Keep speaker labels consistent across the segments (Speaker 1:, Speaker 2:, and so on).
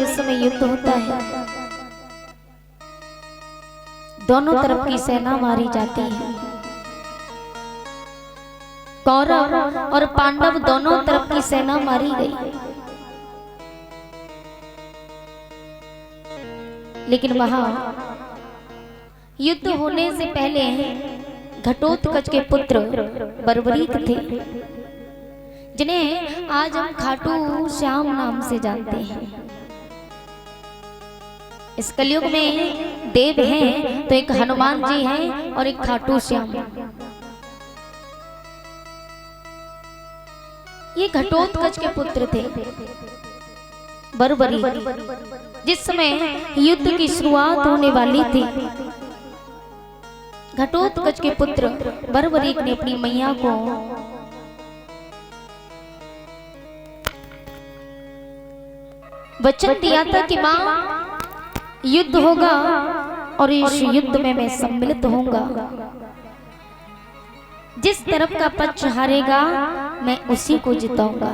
Speaker 1: जिस समय युद्ध होता है, दोनों तरफ की सेना मारी जाती है। कौरव और पांडव दोनों तरफ की सेना मारी गई, लेकिन वहां युद्ध होने से पहले घटोत्कच के पुत्र बर्बरीक थे, जिन्हें आज हम खाटू श्याम नाम से जानते हैं। इस कलयुग में देव हैं तो एक हनुमान जी हैं और एक खाटू श्याम। ये घटोत्कच के पुत्र थे बर्बरीक। जिस समय युद्ध की शुरुआत होने वाली थी, घटोत्कच के पुत्र बर्बरीक ने अपनी मैया को वचन दिया था कि मां, युद्ध होगा और इस युद्ध में मैं सम्मिलित होऊंगा। जिस तरफ का पक्ष हारेगा मैं उसी को जिताऊंगा।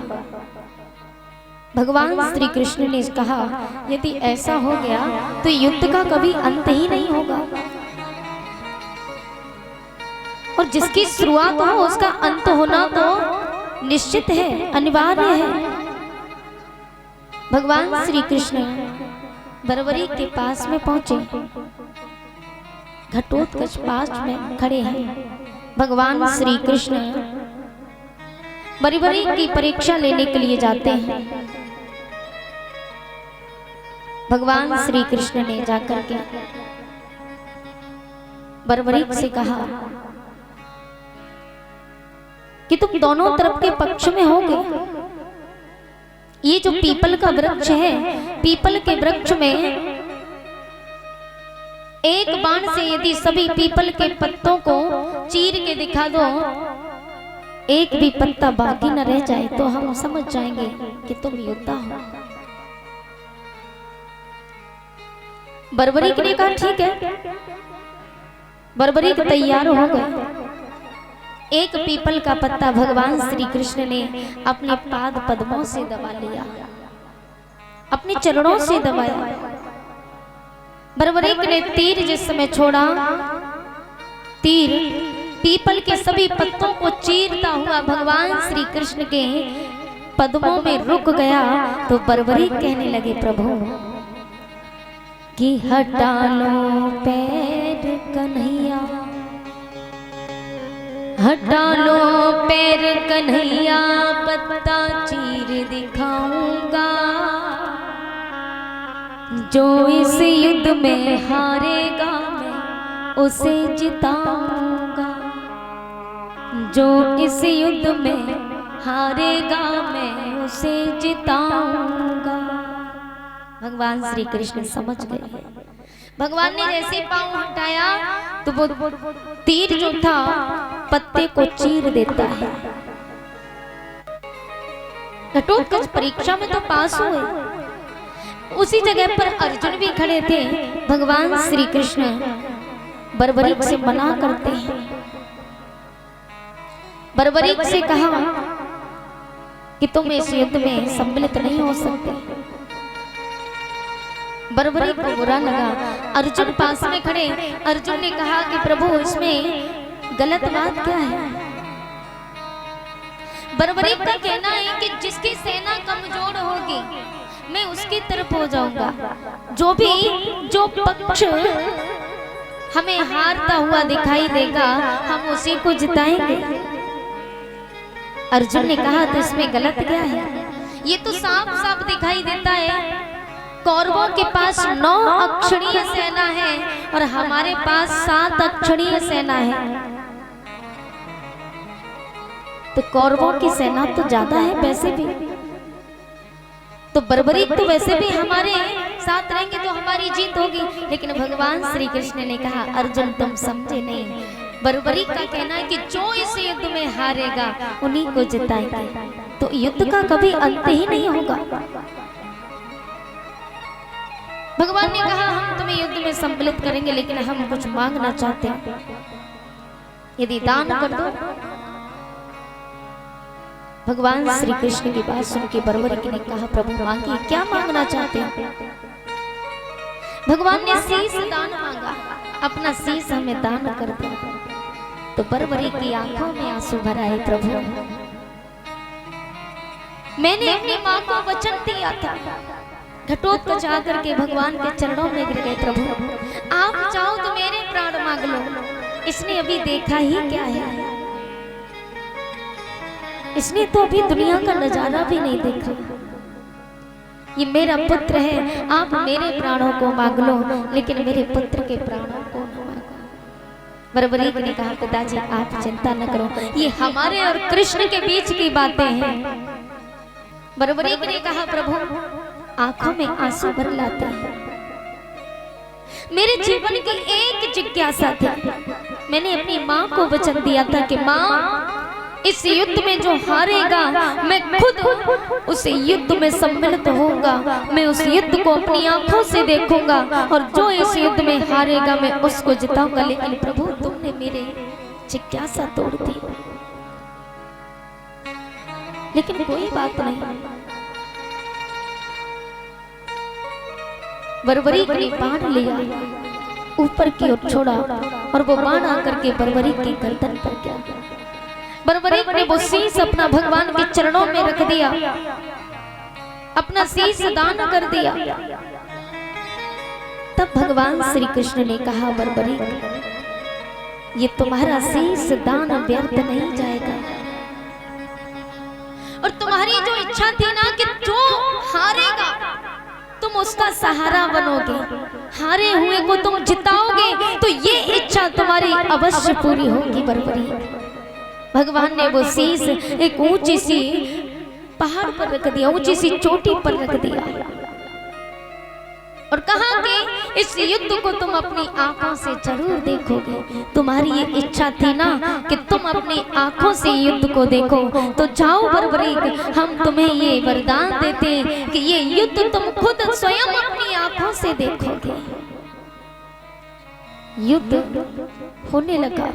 Speaker 1: भगवान श्री कृष्ण ने कहा, यदि ऐसा हो गया तो युद्ध का कभी अंत ही नहीं होगा, और जिसकी शुरुआत हो उसका अंत होना तो निश्चित है, अनिवार्य है। भगवान श्री कृष्ण बर्बरीक के पास में पहुंचे। घटोत्कच पास में खड़े हैं। भगवान श्री कृष्ण बर्बरीक की परीक्षा लेने के लिए जाते हैं। भगवान श्री कृष्ण ने जाकर के बर्बरीक से कहा कि तुम दोनों तरफ के पक्ष में होगे। ये जो पीपल का वृक्ष है, पीपल के वृक्ष में एक बाण से यदि सभी पीपल के पत्तों को चीर के दिखा दो, एक भी पत्ता बाकी न रह जाए, तो हम समझ जाएंगे कि तुम योद्धा हो। बर्बरीक ने कहा ठीक है। बर्बरीक तैयार हो गए। एक पीपल का पत्ता भगवान श्री कृष्ण ने अपने पाद पद्मों से दबा लिया, अपने चरणों से दबाया। बर्बरीक ने तीर जिस समय छोड़ा, तीर पीपल के सभी पत्तों को चीरता हुआ भगवान श्री कृष्ण के पद्मों में रुक गया। तो बर्बरीक कहने लगे, प्रभु कि हटा लो पैर कन्हैया, हटा लो पैर कन्हैया, पत्ता चीर दिखाऊंगा। जो इस युद्ध में हारेगा मैं उसे जिताऊंगा। जो इस युद्ध में हारेगा मैं उसे जिताऊंगा। भगवान श्री कृष्ण समझ गए। भगवान ने जैसे पांव हटाया तो वो तीर जो था पत्ते को चीर देता है। घटोत्कच परीक्षा में तो पास हुए। उसी जगह पर अर्जुन भी खड़े थे। भगवान श्री कृष्ण बर्बरीक से मना करते हैं। बर्बरीक से कहा कि तुम इस युद्ध में सम्मिलित नहीं हो सकते। बर्बरीक को बुरा लगा। अर्जुन पास में खड़े। अर्जुन ने कहा कि प्रभु इसमें गलत बात क्या है? बर्बरीक का कहना है कि जिसकी सेना कमजोर होगी मैं उसकी तरफ हो जाऊंगा। जो पक्ष हमें हारता हुआ दिखाई देगा हम उसी को जिताएंगे। अर्जुन ने कहा तो इसमें गलत क्या है? ये तो साफ साफ दिखाई देता है कौरवों के पास 9 अक्षणीय सेना है और हमारे पास 7 अक्षणीय सेना है। तो कौरवों की सेना तो ज्यादा है वैसे भी, तो बर्बरीक तो वैसे भी हमारे साथ रहेंगे तो हमारी जीत होगी। लेकिन भगवान श्री कृष्ण ने कहा अर्जुन तुम समझे नहीं। बर्बरीक का कहना है कि जो इस युद्ध में हारेगा उन्हीं को जिताएंगे। तो युद्ध का कभी अंत ही नहीं होगा। भगवान ने कहा हम तुम्हें युद्ध में सम्मिलित करेंगे, लेकिन हम कुछ मांगना चाहते हैं। यदि दान कर दो भगवान श्री कृष्ण की बात सुन के बरबरीक ने कहा, प्रभु मांगिए, क्या मांगना चाहते हैं? भगवान ने शीश दान मांगा, अपना शीश हमें दान कर दो। तो बरबरीक की आंखों में आंसू भर आए, प्रभु मैंने अपनी माँ को वचन दिया था, घटोत्कच आकर के भगवान के चरणों में गिर गए, प्रभु आप चाहो तो मेरे प्राण मांग लो। इसने अभी देखा ही क्या है, इसने तो अभी दुनिया का नजारा भी नहीं देखा। ये मेरा पुत्र है, आप मेरे प्राणों को मांग लो, लेकिन मेरे पुत्र के प्राणों को न मांगो। बरबरीक ने कहा, पिताजी आप चिंता न करो, ये हमारे और कृष्ण के बीच की बातें हैं। बरबरीक ने कहा, प्रभु आंखों में आंसू भर लाते हैं, मेरे जीवन की एक जिज्ञासा थी। मैंने अपनी माँ को वचन दिया था कि माँ इस युद्ध में जो हारेगा मैं खुद उस युद्ध में सम्मिलित होऊंगा, मैं उस युद्ध को अपनी आंखों से देखूंगा, और जो इस युद्ध में हारेगा मैं उसको जिताऊंगा। लेकिन प्रभु तुमने मेरे जिज्ञासा तोड़ दी। लेकिन कोई बात नहीं, बरबरीक ने बाण लिया, ऊपर की ओर छोड़ा, और वो बाण आकर के बरबरीक की गर्दन पर गया। बरबरीक ने वो शीश अपना भगवान के चरणों में रख दिया, अपना शीश दान कर दिया। तब भगवान श्री कृष्ण ने कहा, बरबरीक ये तुम्हारा शीश दान व्यर्थ नहीं जाएगा, और तुम्हारी जो इच्छा थी ना कि जो हारेगा तुम उसका सहारा बनोगे, हारे हुए को तुम जिताओगे, तो ये इच्छा तुम्हारी अवश्य पूरी होगी। बरबरीक भगवान ने वो शीश एक ऊंची सी पहाड़ पर रख दिया, ऊंची सी चोटी पर रख दिया, और कहा कि इस युद्ध को तुम अपनी आंखों से जरूर देखोगे। तुम्हारी ये इच्छा थी ना कि तुम अपनी आंखों से युद्ध को देखो, तो जाओ बरबरीक, हम तुम्हें ये वरदान देते हैं कि ये युद्ध तुम खुद स्वयं अपनी आंखों से देखोगे। युद्ध होने लगा,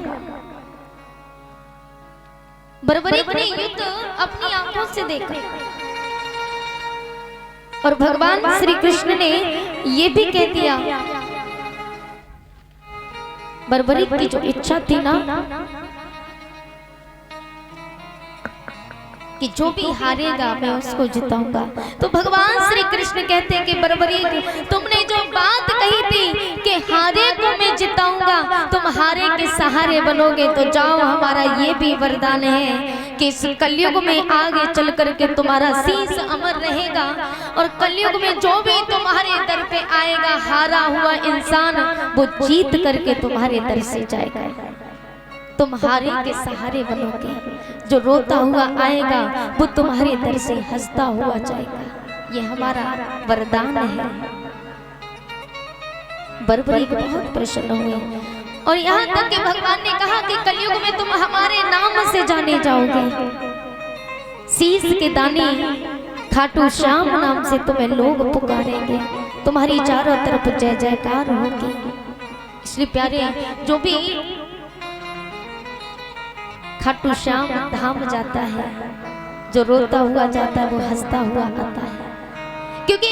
Speaker 1: बरबरीक ने युद्ध अपनी आंखों से देखा, और भगवान श्री कृष्ण ने ये भी कह दिया, बरबरीक की जो इच्छा थी ना कि जो भी हारेगा मैं उसको जिताऊंगा, तो भगवान श्री कृष्ण कहते हैं कि बरबरीक तुमने जो बात कही थी कि हारे को मैं जिताऊंगा, तुम हारे के सहारे बनोगे, तो जाओ, हमारा ये भी वरदान है कि इस कलयुग में आगे चल करके तुम्हारा शीश अमर रहेगा, और कलयुग में जो भी तुम्हारे दर पे आएगा हारा हुआ इंसान, वो जीत करके तुम्हारे दर से जाएगा, तुम हारे के सहारे बनोगे। जो रोता हुआ आएगा वो तुम्हारे दर से हंसता हुआ जाएगा। ये हमारा वरदान है। बरबरीक बहुत प्रसन्न हुए, और यहाँ तक कि भगवान ने कहा कि कलयुग में तुम हमारे नाम से जाने जाओगे। शीश के दानी खाटू श्याम नाम से तुम्हें लोग पुकारेंगे, तुम्हारी चारों तरफ जय जयकार होगी। इसलिए प्यारे, जो भी खाटू श्याम धाम जाता है, जो रोता हुआ जाता है वो हंसता हुआ आता है, क्योंकि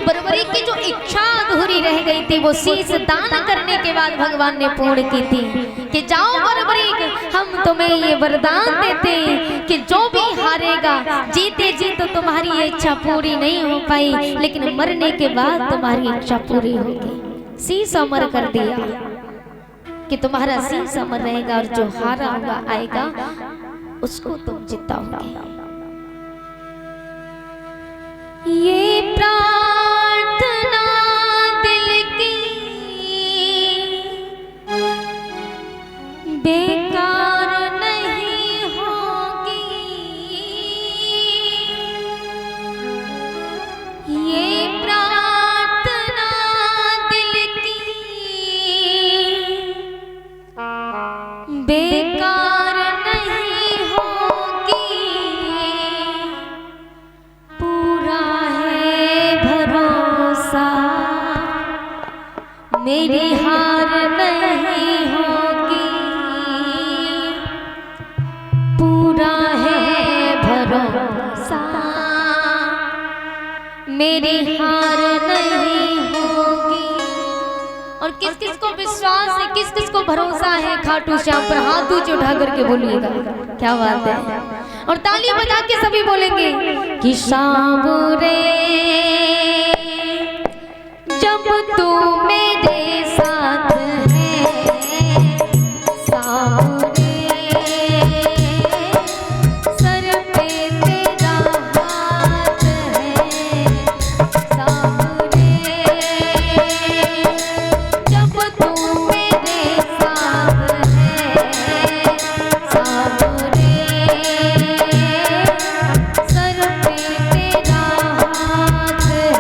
Speaker 1: बरबरीक की जो इच्छा अधूरी रह गई थी वो शीश दान करने के बाद भगवान ने पूर्ण की थी कि जाओ बरबरीक, हम तुम्हें ये वरदान देते हैं कि जो भी हारेगा, जीते जी तो तुम्हारी ये इच्छा पूरी नहीं हो पाई, लेकिन मरने के बाद तुम्हारी इच्छा पूरी होगी। शीश अमर कर दिया कि तुम्हारा शीश अमर रहेगा, और जो हारा हुआ आएगा उसको तुम जिताओगे। ये प्रार्थना दिल की बेकार नहीं होगी, ये प्रार्थना दिल की बेकार नहीं होगी, पूरा है भरोसा मेरी हार नहीं होगी, पूरा है भरोसा मेरी हार नहीं होगी। और किस किस को विश्वास है, किस किस को भरोसा है खाटू श्याम पर, हाथ ऊंचे उठा करके बोलिएगा। क्या बात है। और ताली बजा के सभी बोलेंगे कि सावरे जब तू मेरे साथ है, सावरे सर पे तेरा हाथ है, सावरे जब तू मेरे साथ है, सावरे सर पे तेरा हाथ है।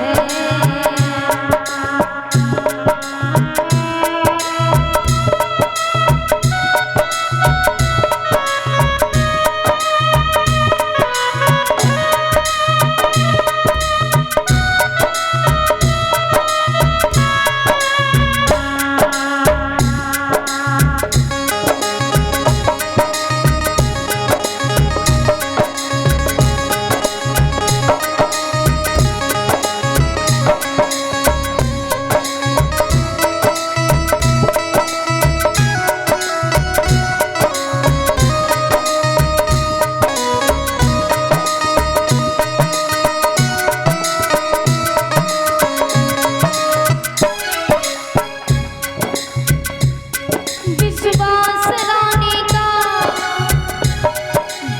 Speaker 1: विश्वास रानी का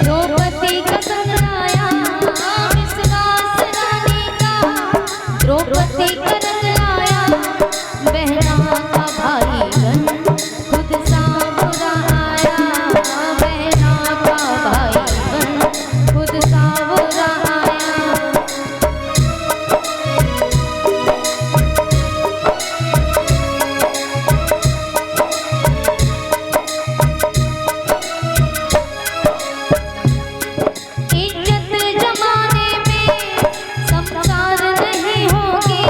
Speaker 1: द्रौपदी का संग लाया, विश्वास रानी का द्रौपदी का रंग लाया, बहना का भाई बन खुद सावरा आया, बहना का भाई बन खुद सावरा आया। इज्जत जमाने में संसार नहीं होगी,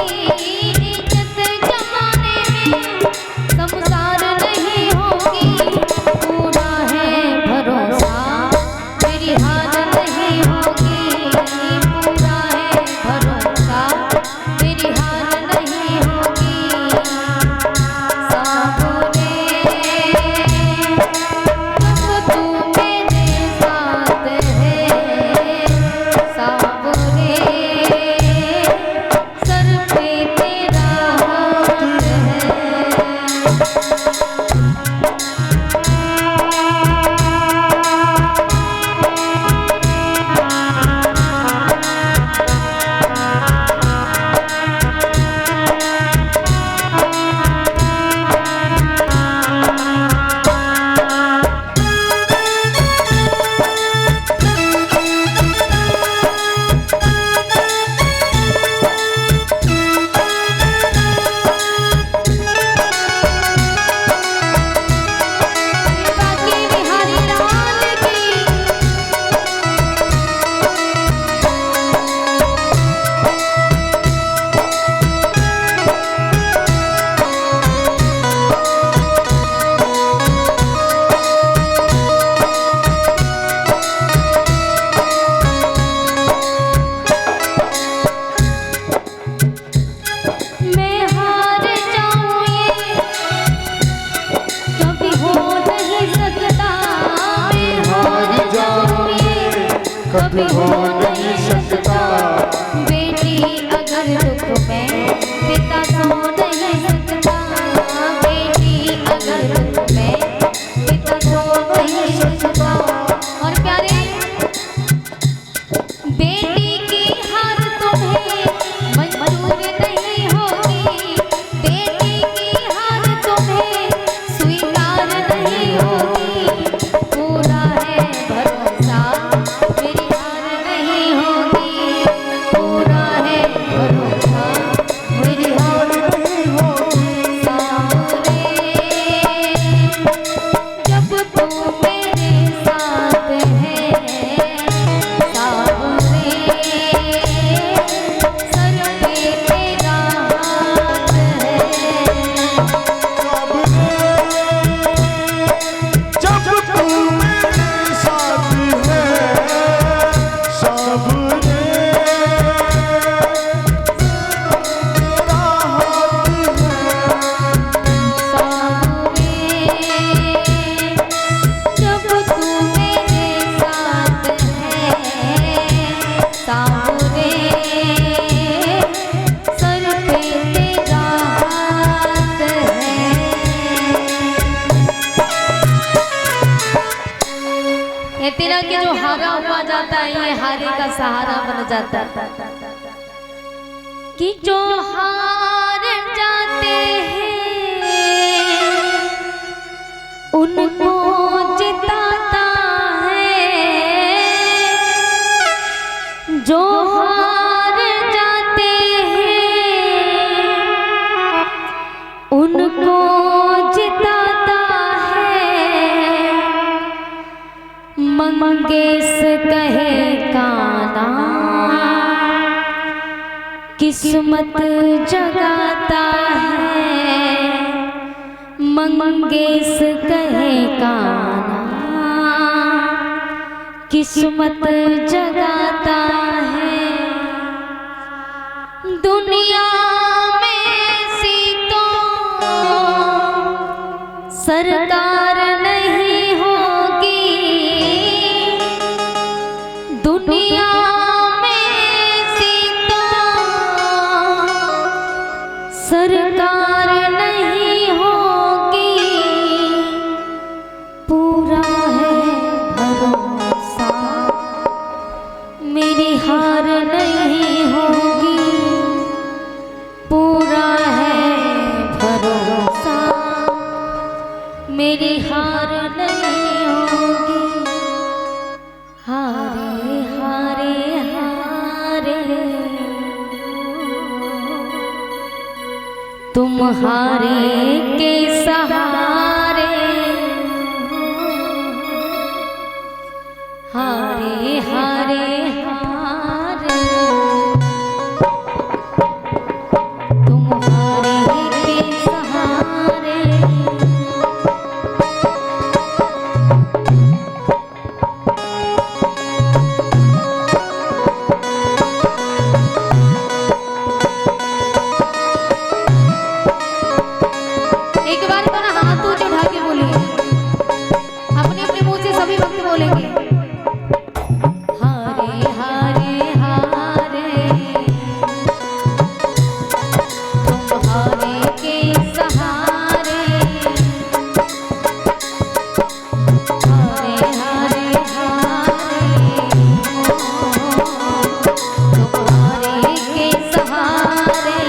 Speaker 1: इज्जत जमाने में संसार नहीं होगी, पूरा है भरोसा मेरी हार नहीं होगी, पूरा है भरोसा मेरी हार नहीं होगी। सावरे जब तू मेरे साथ है, सावरे सर पे तेरा हाथ है। बाकी बिहारी लाल की मैं हार जाऊं ये कभी हो नहीं सकता, मैं हार जाऊं ये कभी हो नहीं सकता। बेटी अगर दुख में पिता सो नहीं सकता, बेटी अगर दुख में पिता सो नहीं सकता। और प्यारे बेटी की हार तुम्हें मंजूर नहीं होगी, बेटी की हार तुम्हें स्वीकार नहीं होगी, पूरा है भरोसा मेरी हार नहीं होगी, पूरा है भरोसा मेरी हार नहीं ये हारे का सहारा बन जाता कि जो हार जाते हैं उनको जिताता है, जो हार जाते हैं उनको जिताता है। मंगेश कहे काना किस्मत जगाता है, मंगेश कहे काना किस्मत जगाता है। दुनिया में सीतों सरकार नहीं होगी, दुनिया सरकार नहीं होगी, पूरा है भरोसा मेरी हार नहीं होगी, पूरा है भरोसा मेरी हार नहीं होगी। हारे हारे हारे तुम्हारे के सहारे, हारे हारे हारे तुम्हारे के सहारे। एक बार तो ना हाथ ऊंचे उठा के बोलिए, अपने अपने मुंह से सभी भक्त बोलेंगे हारे हारे हारे तुम्हारे के सहारे, हारे हारे हारे तुम्हारे के सहारे।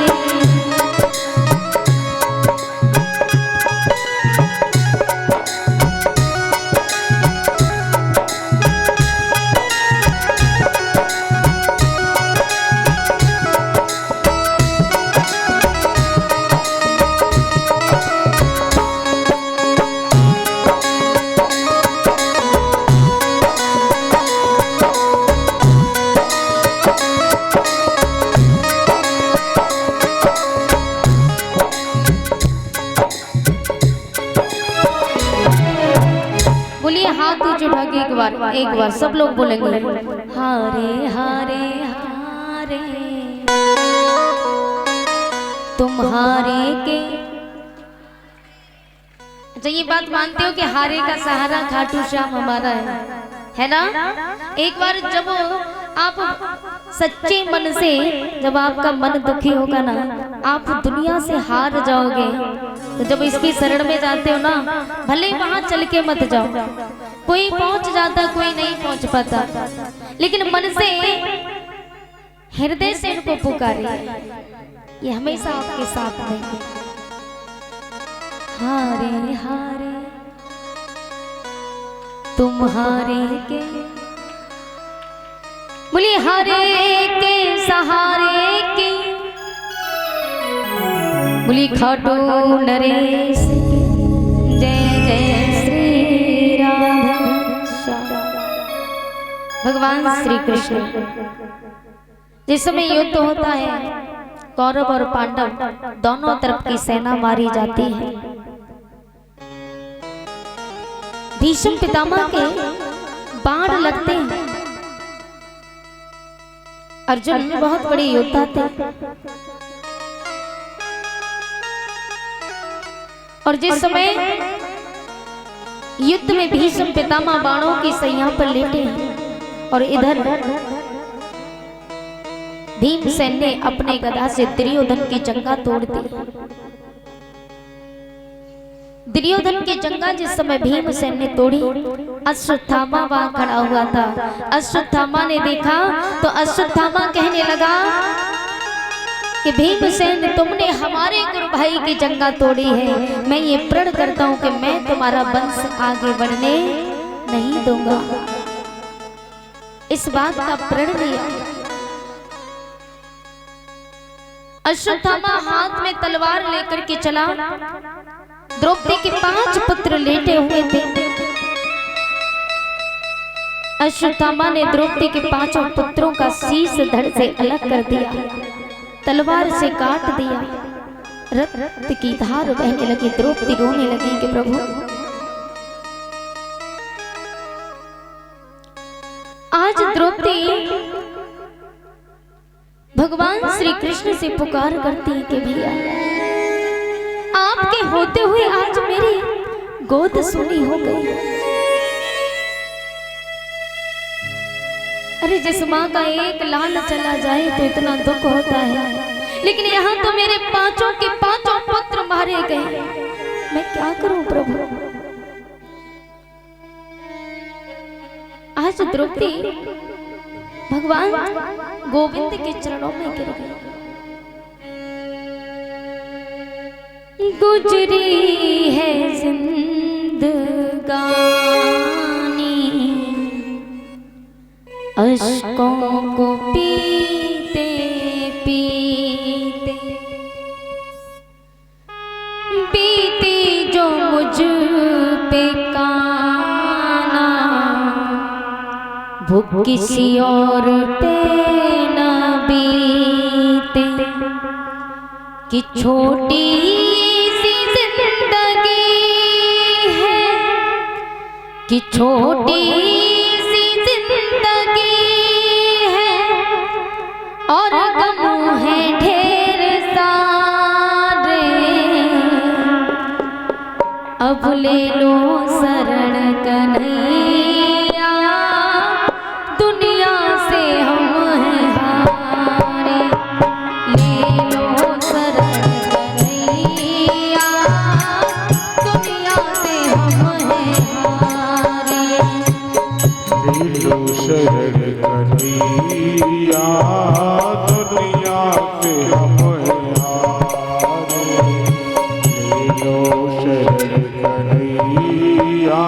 Speaker 1: बोलिए हाथ ऊंचे उठा के एक बार सब लोग बोलेंगे हारे हारे हारे तुम्हारे के। अच्छा ये बात मानते हो कि हारे का सहारा खाटू श्याम हमारा है ना? एक बार जब आप सच्चे मन से, जब आपका मन दुखी होगा ना, आप दुनिया से हार जाओगे, तो जब इसकी शरण में जाते हो ना, भले वहां चल के मत जाओ, कोई पहुंच जाता कोई नहीं पहुंच पाता, लेकिन मन से हृदय से इनको पुकारिए, ये हमेशा आपके साथ रहेंगे। हारे हारे तुम्हारे के, बोलिए हारे के सहारे की, बोलिए खाटू नरेश जय जय श्री राधा। भगवान श्री कृष्ण जिस समय युद्ध होता है, कौरव और पांडव दोनों तरफ की सेना मारी जाती है। भीष्म पितामह के बाण लगते हैं। अर्जुन बहुत बड़े योद्धा थे और जिस समय युद्ध में भीष्म पितामह बाणों की सैया पर लेटे हैं और इधर भीमसेन ने अपने गदा से दुर्योधन की जंगा तोड़ दी। दुर्योधन की जंगा जिस समय भीमसेन ने तोड़ी, अश्वत्थामा वहां खड़ा हुआ था। अश्वत्थामा ने देखा तो अश्वत्थामा कहने लगा कि भीमसेन तुमने हमारे गुरु भाई की जंगा तोड़ी है, मैं ये प्रण करता हूं कि मैं तुम्हारा वंश आगे बढ़ने नहीं दूंगा। इस बात का प्रण लिया। अश्वत्थामा हाथ में तलवार लेकर के चला। द्रौपदी के 5 पुत्र लेटे हुए थे। अश्वत्थामा ने द्रौपदी के 5 पुत्रों का शीश धड़ से अलग कर दिया, तलवार से काट दिया। रक्त की धार बहने लगी। द्रौपदी रोने लगी कि प्रभु आज द्रौपदी भगवान श्री कृष्ण से पुकार करती है कि भैया आपके होते हुए आज मेरी गोद सूनी हो गई। अरे जिस माँ का एक लाल चला जाए तो इतना दुख होता है, लेकिन यहाँ तो मेरे 5 के 5 पुत्र मारे गए, मैं क्या करूं प्रभु। आज द्रौपदी भगवान गोविंद के चरणों में गिर गई। गुजरी है जिंदगानी अश्कों को पीते पीते, बीती जो मुझ पे काना वो किसी और पे न बीते। कि छोटी सी जिंदगी है, कि छोटी सी जिंदगी है और गम है ढेर सारे। अब ले लो शरण कन्हैया, दुनिया से हम हैं हारे। ले लो शरण कन्हैया, दुनिया से हम हैं हारे।
Speaker 2: ले लो शरण कन्हैया, दुनिया से हम हैं हारे। ले लो शरण कन्हैया,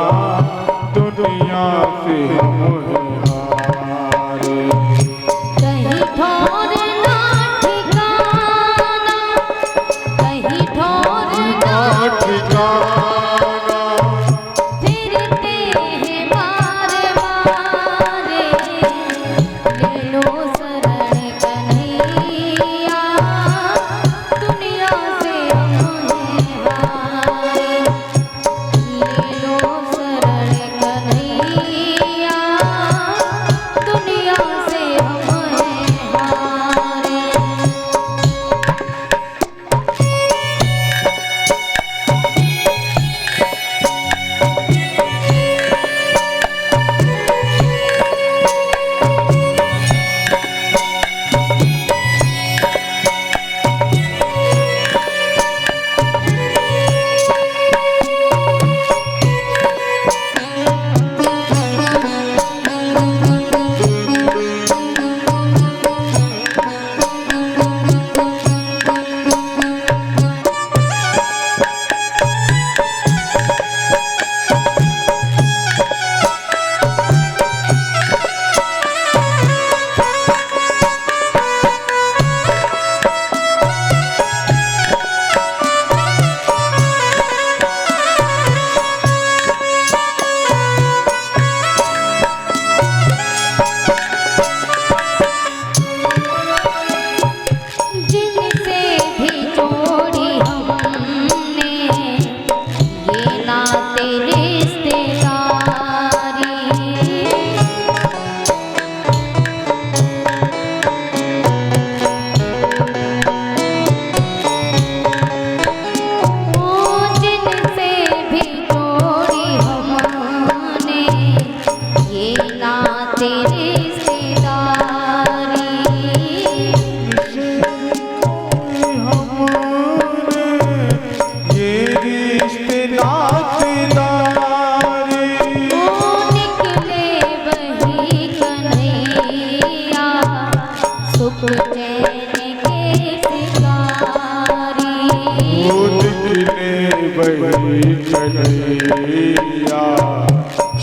Speaker 2: बही चलिया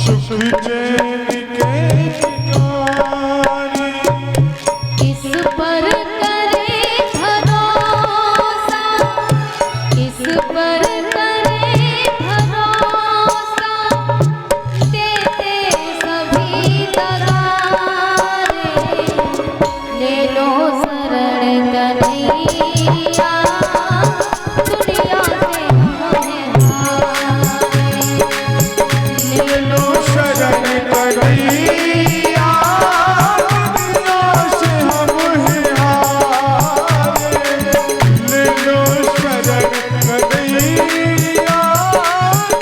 Speaker 2: सुख चैन के ठिकाने।
Speaker 1: किस पर करे भरोसा, किस पर करे भरोसा, देते सभी दगारे, ले लो शरण कन्हैया, दुनिया से हमें हारे, ले लो
Speaker 2: शरण कन्हैया दुनिया से हम हैं हारे। ले लो शरण कन्हैया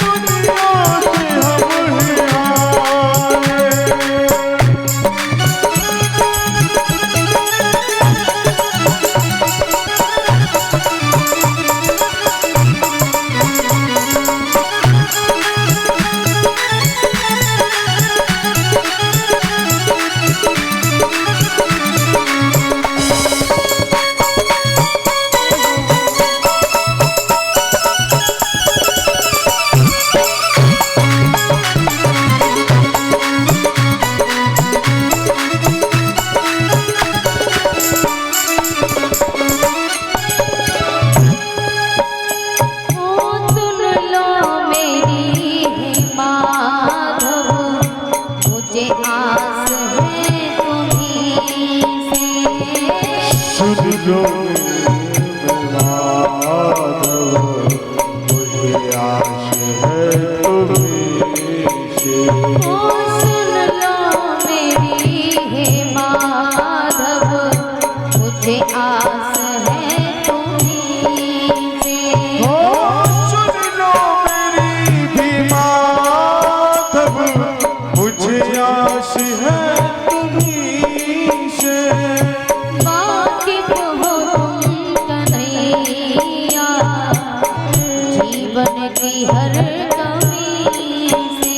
Speaker 2: दुनिया से हम हैं हारे। सुन लो माधव, मुझे आस है तुम्हीं से।
Speaker 1: सुन लो मेरी हे माधव, मुझे आस है तुम्हीं से।
Speaker 2: सुन लो मेरी भी माधव, मुझे आस है तुम्हीं से।
Speaker 1: वाकिफ हो तुम कन्हैया, जीवन की हर कमी से।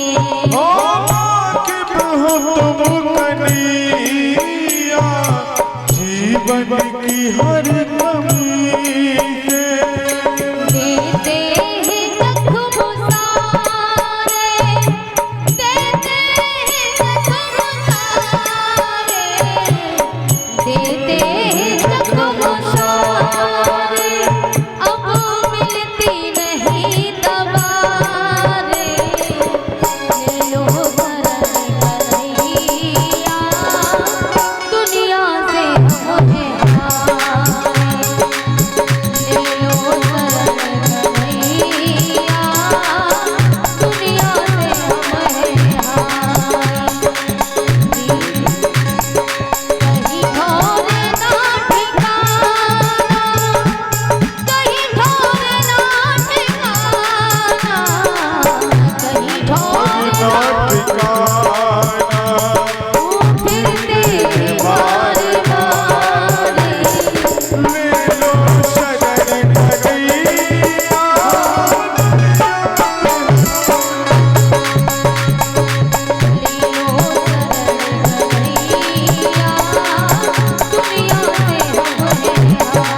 Speaker 2: वाकिफ हो तुम कन्हैया, जीवन की हर कमी से।
Speaker 1: देते हैं जख्म सारे, देते हैं जख्म सारे, देते हैं जख्म सारे, अब मिलती नहीं दवारे, ले लो शरण कन्हैया, दुनिया से हमें हारे, ले लो शरण कन्हैया, दुनिया से हमें हारे। कहीं ठौर ना ठिकाना, कहीं ठौर ना ठिकाना, कहीं ठौर ना
Speaker 2: ठिकाना
Speaker 1: फिरते बार बारे,
Speaker 2: ले लो शरण कन्हैया,
Speaker 1: ले लो शरण कन्हैया, दुनिया से हमें हारे।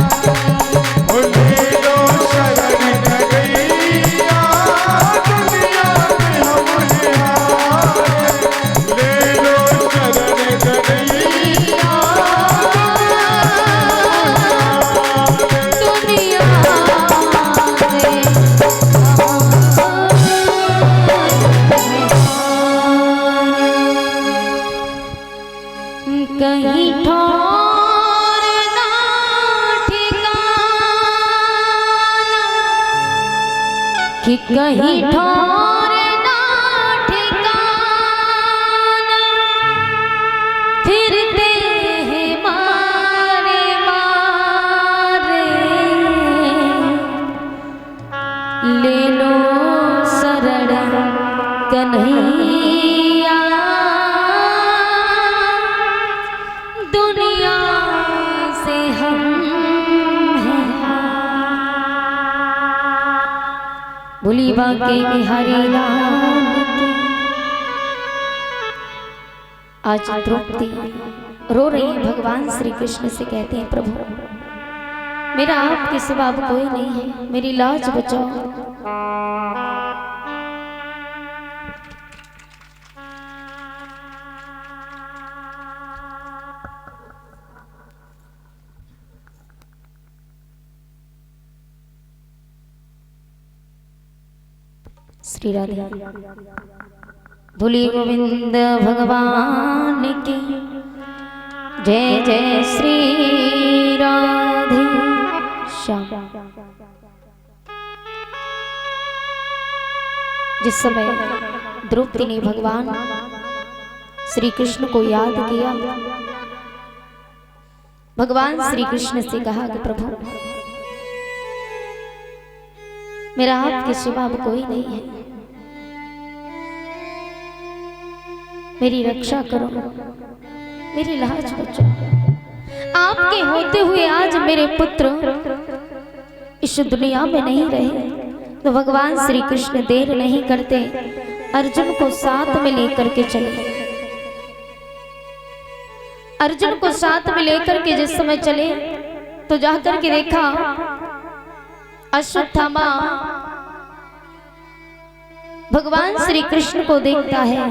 Speaker 2: ले लो शरण कन्हैया दुनिया में हम हैं हारे। ले लो शरण कन्हैया
Speaker 1: दुनिया कहीं ठौर ना ठिकाना, कि कहीं ठौर ना ठिकाना, फिरते हैं मारे मारे, ले लो शरण कन्हैया, दुनिया से हम हैं हारे। भोली बांके बिहारी लाल की। आज द्रौपदी रो रही है, भगवान श्री कृष्ण से कहते हैं, प्रभु मेरा आपके सिवा अब कोई नहीं है, मेरी लाज बचाओ। श्री राधे। भोले गोविंद भगवान की जय जय श्री राधे श्याम। जिस समय द्रौपदी ने भगवान श्री कृष्ण को याद किया, भगवान श्री कृष्ण से कहा कि प्रभु मेरा आपके सिवा अब कोई नहीं है, मेरी रक्षा करो, मेरी लाज बचाओ। आपके होते हुए आज मेरे पुत्र इस दुनिया में नहीं रहे, तो भगवान श्री कृष्ण देर नहीं करते, अर्जुन को साथ में लेकर के चले। अर्जुन को साथ में लेकर के जिस समय चले तो जाकर के देखा अश्वत्थामा भगवान श्री कृष्ण को देखता है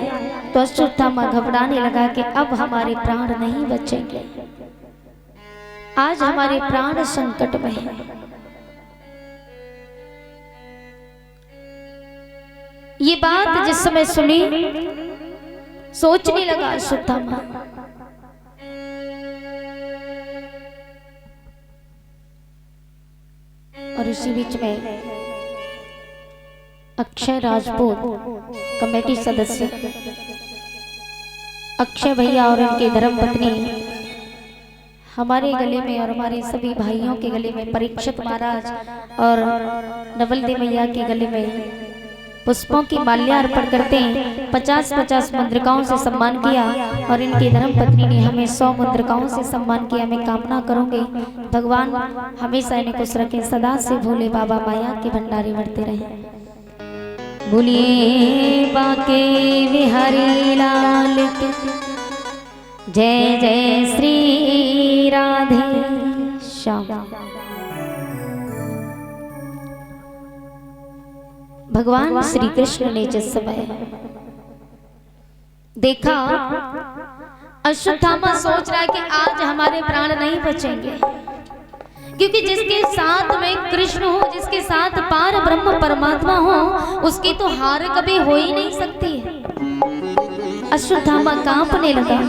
Speaker 1: तो अश्वत्थामा घबराने लगा कि अब हमारे प्राण नहीं बचेंगे, आज हमारे प्राण संकट में है। ये बात जिस समय सुनी सोचने लगा अश्वत्थामा, और इसी बीच में अक्षय राजपूत कमेटी सदस्य अक्षय भैया और उनकी धर्मपत्नी हमारे गले में और हमारे सभी भाइयों के गले में, परीक्षित महाराज और नवलदेव मैया के गले में पुष्पों की माल्या अर्पण करते हैं। 50-50 मुद्रिकाओं से सम्मान किया और इनकी धर्मपत्नी ने हमें 100 मुद्रिकाओं से सम्मान किया। मैं कामना करूंगी भगवान हमेशा इन्हें खुश रखें, सदा से भोले बाबा माया के भंडारे बढ़ते रहे। बोलिए बाके बिहारी लाल की जय जय श्री राधे श्याम। भगवान श्री कृष्ण ने जिस समय देखा अश्वत्थामा सोच रहा है कि आज हमारे प्राण नहीं बचेंगे, क्योंकि जिसके साथ में कृष्ण हो, जिसके साथ पार ब्रह्म परमात्मा हो, उसकी तो हार कभी हो ही नहीं सकती है। अश्वत्थामा कांपने लगा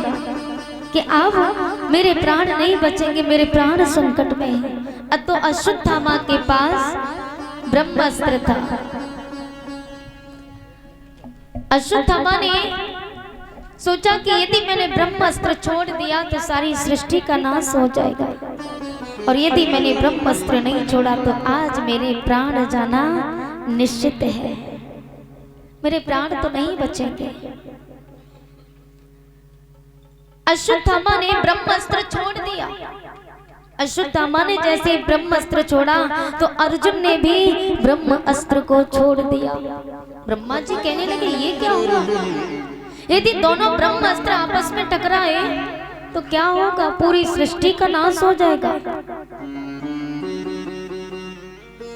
Speaker 1: कि अब मेरे प्राण नहीं बचेंगे, मेरे प्राण संकट में है। तो अश्वत्थामा के पास ब्रह्मास्त्र था। अश्वत्थामा ने सोचा कि यदि मैंने ब्रह्मास्त्र छोड़ दिया तो सारी सृष्टि का नाश हो जाएगा, और यदि मैंने ब्रह्मास्त्र नहीं छोड़ा तो आज मेरे प्राण जाना निश्चित है, मेरे प्राण तो नहीं बचेंगे। अश्वत्थामा ने ब्रह्मास्त्र छोड़ दिया। अश्वत्थामा ने जैसे ब्रह्मास्त्र छोड़ा तो अर्जुन ने भी ब्रह्मास्त्र को छोड़ दिया। ब्रह्मा जी कहने लगे ये क्या हुआ, यदि दोनों ब्रह्मास्त्र आपस में टकराए तो क्या होगा, पूरी सृष्टि का नाश हो जाएगा।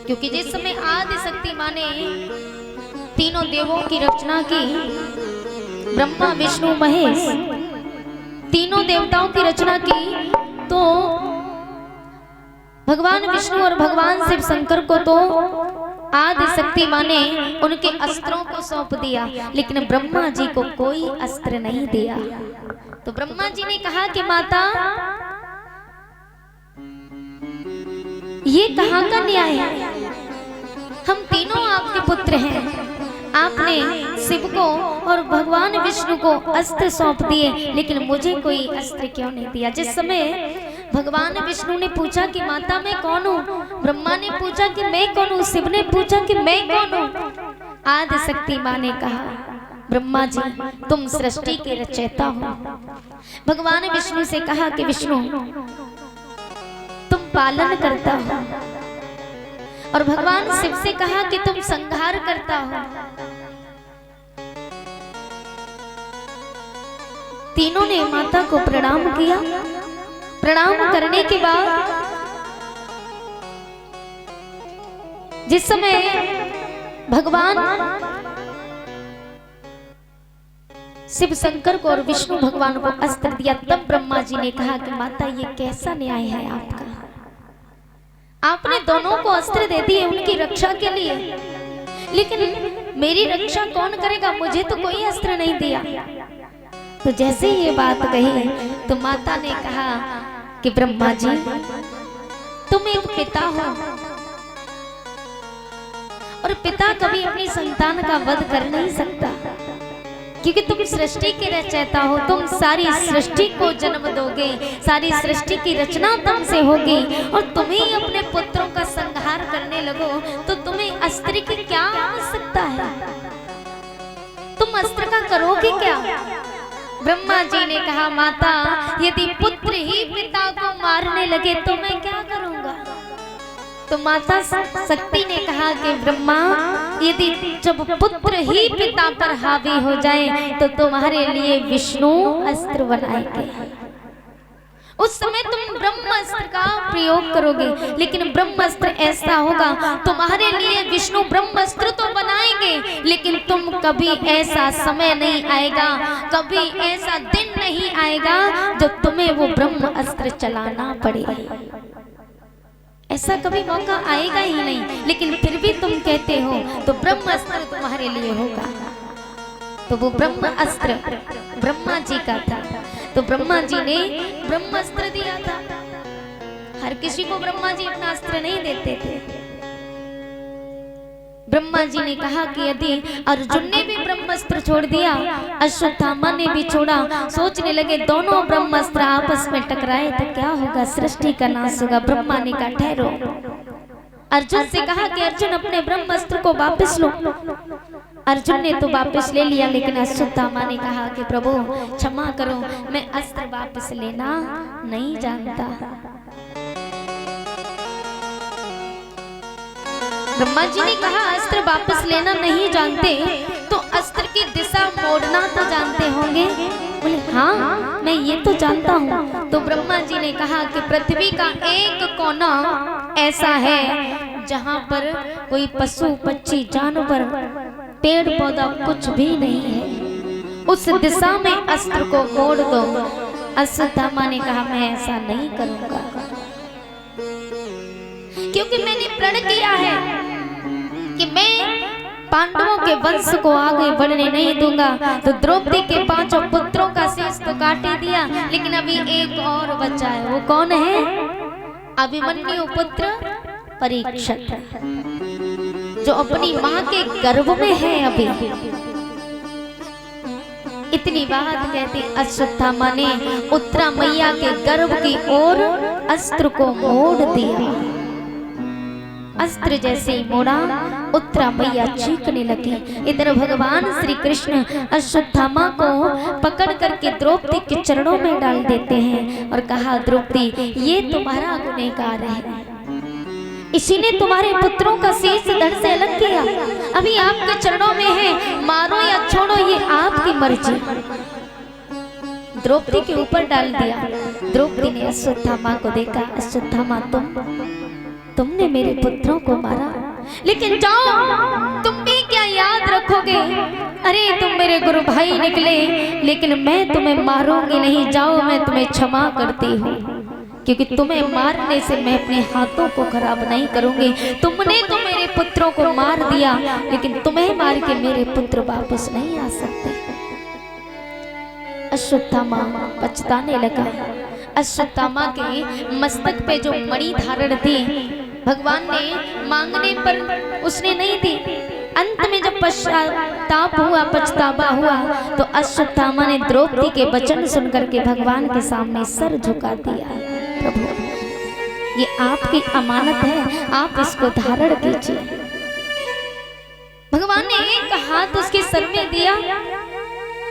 Speaker 1: क्योंकि जिस समय आदि शक्ति माँ ने तीनों देवों की रचना की, ब्रह्मा विष्णु महेश तीनों देवताओं की रचना की, तो भगवान विष्णु और भगवान शिव शंकर को तो आदि शक्ति माँ ने उनके अस्त्रों को सौंप दिया, लेकिन ब्रह्मा जी को कोई अस्त्र नहीं दिया। तो ब्रह्मा जी ने कहा कि माता ये कहाँ का न्याय है, हम तीनों आपके पुत्र हैं, आपने शिव को और भगवान विष्णु को अस्त्र सौंप दिए, लेकिन मुझे कोई अस्त्र क्यों नहीं दिया। जिस समय भगवान विष्णु ने पूछा कि माता मैं कौन हूँ, ब्रह्मा ने पूछा कि मैं कौन हूँ, शिव ने पूछा कि मैं कौन हूँ, आदि शक्ति माँ ने कहा ब्रह्मा जी तुम सृष्टि के रचयिता हो। भगवान विष्णु से कहा कि विष्णु तुम पालन करता हो, और भगवान शिव से कहा कि तुम संहार करता हो। तीनों ने माता को प्रणाम किया। प्रणाम करने के बाद जिस समय भगवान शिव शंकर को और विष्णु भगवान को अस्त्र दिया, तब ब्रह्मा जी ने कहा कि माता ये कैसा न्याय है आपका, आपने दोनों को अस्त्र दे दिए उनकी रक्षा के लिए, लेकिन मेरी रक्षा कौन करेगा, मुझे तो कोई अस्त्र नहीं दिया। तो जैसे ये बात कही तो माता ने कहा कि ब्रह्मा जी तुम एक पिता हो और पिता कभी अपनी संतान का वध कर नहीं सकता, क्योंकि तुम सृष्टि के रचयिता हो, तुम सारी सृष्टि को जन्म दोगे, सारी सृष्टि की रचना तुमसे होगी और तुम ही अपने पुत्रों का संहार करने लगो तो तुम्हें अस्त्र की क्या आवश्यकता है, तुम अस्त्र का करोगे क्या। ब्रह्मा जी ने कहा माता यदि पुत्र ही पिता को मारने लगे तो मैं क्या करूंगा। तो माता शक्ति ने कहा कि ब्रह्मा यदि जब पुत्र ही पिता पर हावी हो जाए तो तुम्हारे लिए विष्णु अस्त्र बनाएंगे, उस समय तुम ब्रह्मास्त्र का प्रयोग करोगे, लेकिन ब्रह्मास्त्र ऐसा होगा तुम्हारे लिए विष्णु ब्रह्मास्त्र तो बनाएंगे, लेकिन तुम कभी ऐसा समय नहीं आएगा, कभी ऐसा दिन नहीं आएगा जो तुम्हें वो ब्रह्मास्त्र चलाना पड़ेगा, ऐसा कभी मौका आएगा ही नहीं, लेकिन फिर भी तुम कहते हो तो ब्रह्मास्त्र तुम्हारे लिए होगा। तो वो ब्रह्मास्त्र ब्रह्मा जी का था, तो ब्रह्मा जी ने ब्रह्मास्त्र दिया था। हर किसी को ब्रह्मा जी अपना अस्त्र नहीं देते थे। ब्रह्मा जी ने कहा कि यदि अर्जुन ने भी ब्रह्मास्त्र छोड़ दिया, अश्वत्थामा ने भी छोड़ा, सोचने लगे दोनों ब्रह्मास्त्र आपस में टकराए तो क्या होगा, सृष्टि का नाश होगा। ब्रह्मा ने कहा ठहरो, अर्जुन से कहा कि अर्जुन अपने ब्रह्मास्त्र को वापस लो। अर्जुन ने तो वापस ले लिया, लेकिन अश्वत्थामा ने कहा कि प्रभु क्षमा करो, मैं अस्त्र वापस लेना नहीं जानता। ब्रह्मा जी ने कहा अस्त्र वापस लेना नहीं जानते तो अस्त्र की दिशा मोड़ना तो जानते होंगे। बोले हाँ मैं ये तो जानता हूँ। तो ब्रह्मा जी ने कहा कि पृथ्वी का एक कोना ऐसा है जहाँ पर कोई पशु पक्षी जानवर पेड़ पौधा कुछ भी नहीं है, उस दिशा में अस्त्र को मोड़ दो। अश्वत्थामा ने कहा मैं ऐसा नहीं करूंगा, क्योंकि मैंने प्रण किया है कि मैं पांडवों के वंश को आगे बढ़ने नहीं दूंगा। तो द्रौपदी के 5 पुत्रों का शीश तो काट ही दिया, लेकिन अभी एक और बचा है। वो कौन है? अभिमन्यु पुत्र परीक्षित, जो अपनी माँ के गर्भ में है अभी। इतनी बात कहते अश्वत्थामा ने उत्तरा मैया के गर्भ की ओर अस्त्र को मोड़ दिया। अस्त्र जैसे ही मोड़ा, उत्तरा मैया चीखने लगी। इधर भगवान श्री कृष्ण अश्वत्थामा को पकड़ करके द्रौपदी के चरणों में डाल देते हैं और कहा द्रौपदी ये तुम्हारा गुनहगार है, इसी ने तुम्हारे पुत्रों का शीश धड़ से अलग किया, अभी आपके चरणों में है, मारो या छोड़ो ये आपकी मर्जी। द्रौपदी के ऊपर डाल दिया। द्रौपदी ने अश्वत्थामा को देखा, अश्वत्थामा तुमने मेरे पुत्रों को मारा, लेकिन जाओ तुम भी क्या याद रखोगे, अरे तुम मेरे गुरु भाई निकले, लेकिन मैं तुम्हें मारूंगी नहीं, जाओ मैं तुम्हें क्षमा करती हूँ, क्योंकि तुम्हें मारने से मैं अपने हाथों को खराब नहीं करूंगी। तुमने तो मेरे पुत्रों को मार दिया, लेकिन तुम्हें मार के मेरे पुत्र वापस नहीं आ सकते। अश्वत्थामा पछताने लगा। अश्वत्थामा के मस्तक पे जो मणि धारण थी, भगवान ने मांगने पर उसने नहीं दी। अंत में जब पश्चाताप हुआ, पछतावा हुआ, तो अश्वत्थामा ने द्रौपदी के वचन सुनकर के भगवान के सामने सर झुका दिया। प्रभु ये आपकी अमानत है, आप इसको धारण कीजिए। भगवान ने एक हाथ उसके सर में दिया,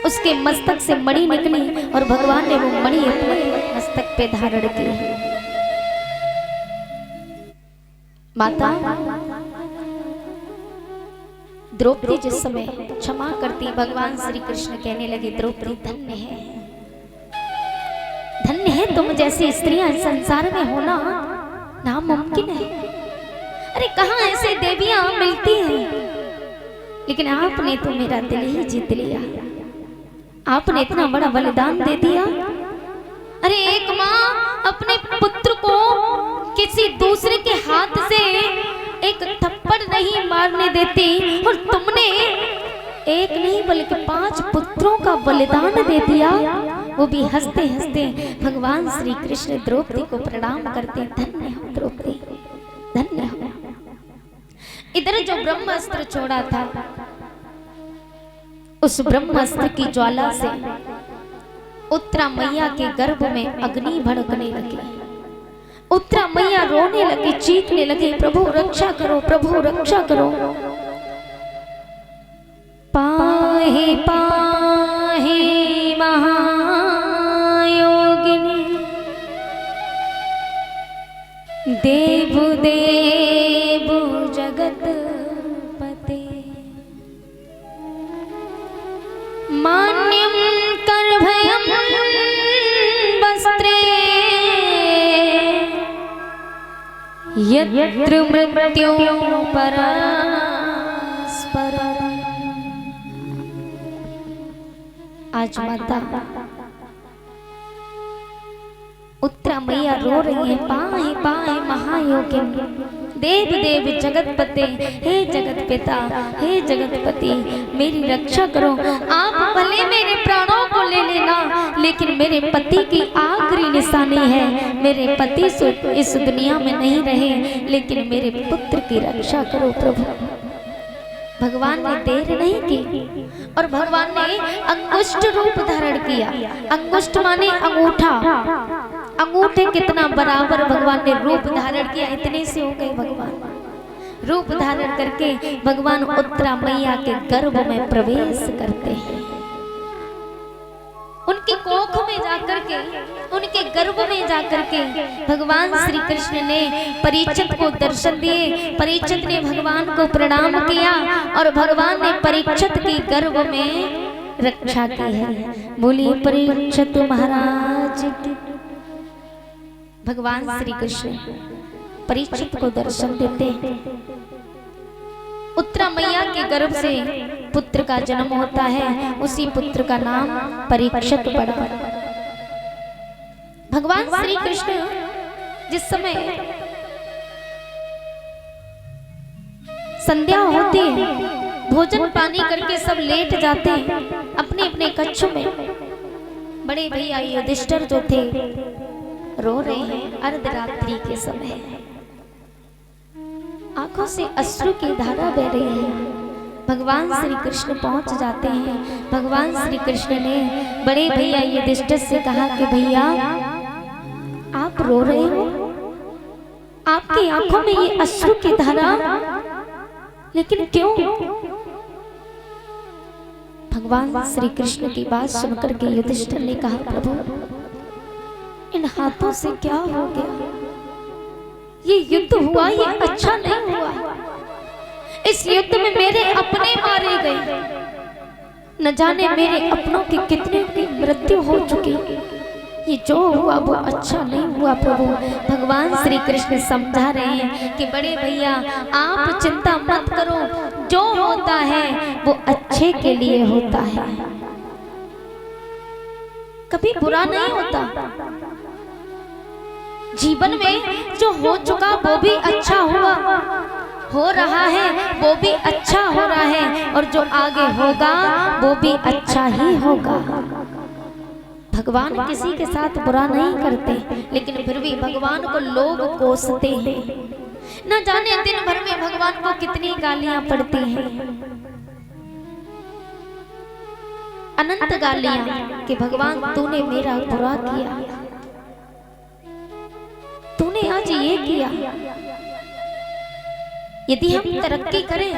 Speaker 1: उसके मस्तक से मणि निकली और भगवान ने वो मणि अपने मस्तक पे धारण की। माता द्रौपदी जिस समय क्षमा करती, भगवान श्री कृष्ण कहने लगे द्रौपदी धन्य है, धन्य है तुम जैसी स्त्रियां संसार में होना नामुमकिन है। अरे कहाँ ऐसे देवियां मिलती हैं, लेकिन आपने तो मेरा दिल ही जीत लिया। आपने इतना बड़ा बलिदान दे दिया। अरे एक माँ अपने पुत्र को किसी दूसरे के हाथ से एक थप्पड़ नहीं मारने देती, और तुमने एक नहीं बल्कि 5 पुत्रों का बलिदान दे दिया, वो भी हंसते हंसते। भगवान श्री कृष्ण द्रौपदी को प्रणाम करते, धन्य हो द्रौपदी, धन्य हो। इधर जो ब्रह्मास्त्र छोड़ा था, उस ब्रह्मास्त्र की ज्वाला से उत्तरा मैया के गर्भ में अग्नि भड़कने लगी। उत्तरा मैया रोने लगी, चीखने लगी, प्रभु रक्षा करो, प्रभु रक्षा करो। पाहि पाहि महायोगिनी, देवु देवु जगतपते, मान्यं करभयं वस्त्रे, यत्र मृत्युं परास्परम्। आज माता उत्तरा मैया रो रही है, पाहि पाहि महायोगिनी, देव देव जगतपते, हे जगत पिता, हे जगतपति, मेरी रक्षा करो। आप भले मेरे प्राणों को ले लेना, लेकिन मेरे पति की आखिरी निशानी है। मेरे पति इस दुनिया में नहीं रहे, लेकिन मेरे पुत्र की रक्षा करो प्रभु। भगवान ने देर नहीं की, और भगवान ने अंगुष्ठ रूप धारण किया। अंगुष्ठ माने अंगूठा, अंगूठे कितना बराबर भगवान ने रूप धारण किया, इतने से हो गए भगवान। रूप धारण करके भगवान उत्तरा मैया के गर्भ में प्रवेश करते हैं। उनकी कोख में जाकर के, उनके गर्भ में जाकर के भगवान श्री कृष्ण ने परीक्षित को दर्शन दिए। परीक्षित ने भगवान को प्रणाम किया, और भगवान ने परीक्षित की गर्भ में रक्षा की है। बोलिए परीक्षित महाराज की। भगवान श्री कृष्ण परीक्षित को दर्शन देते हैं। उत्तरा मैया के गर्भ से पुत्र का जन्म होता है, उसी पुत्र का नाम परीक्षित पड़ा। भगवान श्री कृष्ण जिस समय संध्या होती है, भोजन पानी करके सब लेट जाते हैं अपने अपने कक्षों में। बड़े भैया युधिष्ठिर जो थे रो रहे हैं, अर्धरात्रि के समय आंखों से अश्रु की धारा बह रही है। भगवान श्री कृष्ण पहुंच जाते हैं। भगवान श्री कृष्ण ने बड़े भैया युधिष्ठिर से कहा कि भैया आप रो रहे हो, आपकी आंखों में ये अश्रु की धारा, लेकिन क्यों? भगवान श्री कृष्ण की बात सुनकर के युधिष्ठिर ने कहा, प्रभु इन हाथों से क्या हो गया? ये युद्ध हुआ, ये अच्छा नहीं हुआ। इस युद्ध में मेरे अपने मारे गए, न जाने मेरे अपनों की कितने की मृत्यु हो चुकी। ये जो हुआ वो अच्छा नहीं हुआ प्रभु। भगवान श्री कृष्ण समझा रहे हैं कि बड़े भैया आप चिंता मत करो, जो होता है वो अच्छे के लिए होता है, कभी बुरा नहीं होता। जीवन में जो हो चुका वो भी अच्छा हुआ, हो रहा है वो भी अच्छा हो रहा है, और जो आगे होगा वो भी अच्छा ही होगा। भगवान किसी के साथ बुरा नहीं करते, लेकिन फिर भी भगवान को लोग कोसते हैं। न जाने दिन भर में भगवान को कितनी गालियां पड़ती हैं, अनंत गालियां कि भगवान तूने मेरा बुरा किया, तूने आज ये किया। यदि हम तरक्की करें,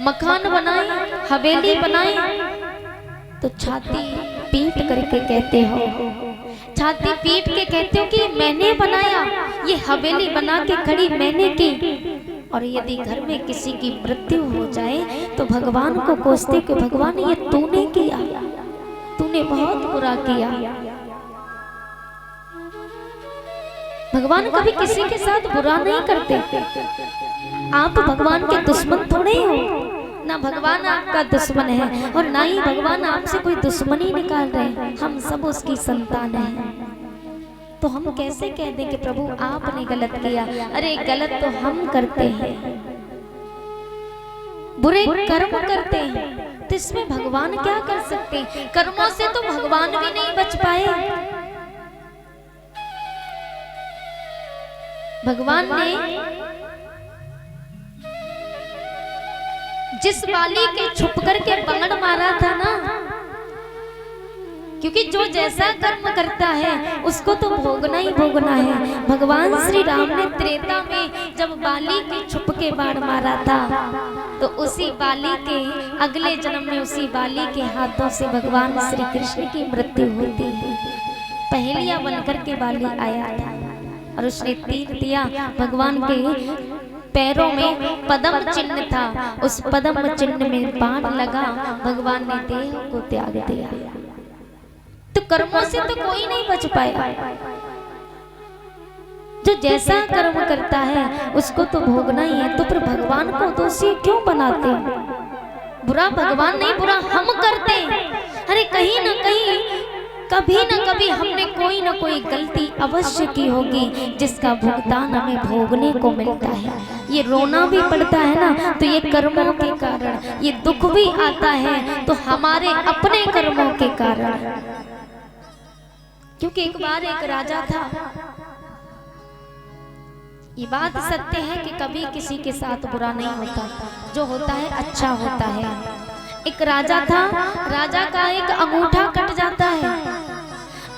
Speaker 1: मकान बनाएं, हवेली बनाएं, तो छाती पीट करके कहते हो, छाती पीट के कहते हो कि मैंने बनाया, ये हवेली बना के खड़ी मैंने की। और यदि घर में किसी की मृत्यु हो जाए तो भगवान को कोसते कि भगवान ये तूने किया, तूने बहुत बुरा किया। भगवान कभी किसी के साथ बुरा नहीं करते। आप भगवान के दुश्मन थोड़े ही हो, ना भगवान आपका दुश्मन है और ना ही भगवान आपसे कोई दुश्मनी निकाल रहे हैं। हम सब उसकी संतान हैं। तो हम कैसे कह दें कि प्रभु आपने गलत किया? अरे गलत तो हम करते हैं, बुरे कर्म करते हैं, तो इसमें भगवान क्या कर सकते हैं? कर्मों से तो भगवान भी नहीं बच पाए। भगवान ने जिस बाली के छुप करके बंगड़ मारा था ना, क्योंकि जो जैसा कर्म करता है उसको तो भोगना ही भोगना है। भगवान श्री राम ने त्रेता में जब बाली के छुप के बाण मारा था, तो उसी बाली के अगले जन्म में उसी बाली के हाथों से भगवान श्री कृष्ण की मृत्यु होती है। पहेलिया बनकर के बाली आया था और उसने तीर दिया। भगवान के पैरों में पद्म चिन्ह था, उस पद्म चिन्ह में बाण लगा, भगवान ने देह को त्याग दिया। तो कर्मों से तो कोई नहीं बच पाया। जो जैसा कर्म करता है उसको तो भोगना ही है। तो फिर भगवान को दोषी क्यों बनाते हैं? बुरा भगवान नहीं, बुरा हम करते हैं। अरे कहीं ना कहीं कभी ना कभी हमने कोई ना कोई गलती अवश्य की होगी, जिसका भुगतान हमें भोगने को मिलता है। ये रोना भी पड़ता है ना, तो ये कर्मों के कारण। ये दुख भी आता है तो हमारे अपने कर्मों के कारण। क्योंकि एक बार एक राजा था। ये बात सत्य है कि कभी किसी के साथ बुरा नहीं होता, जो होता है अच्छा होता है। एक राजा था, राजा का एक अंगूठा कट जाता है।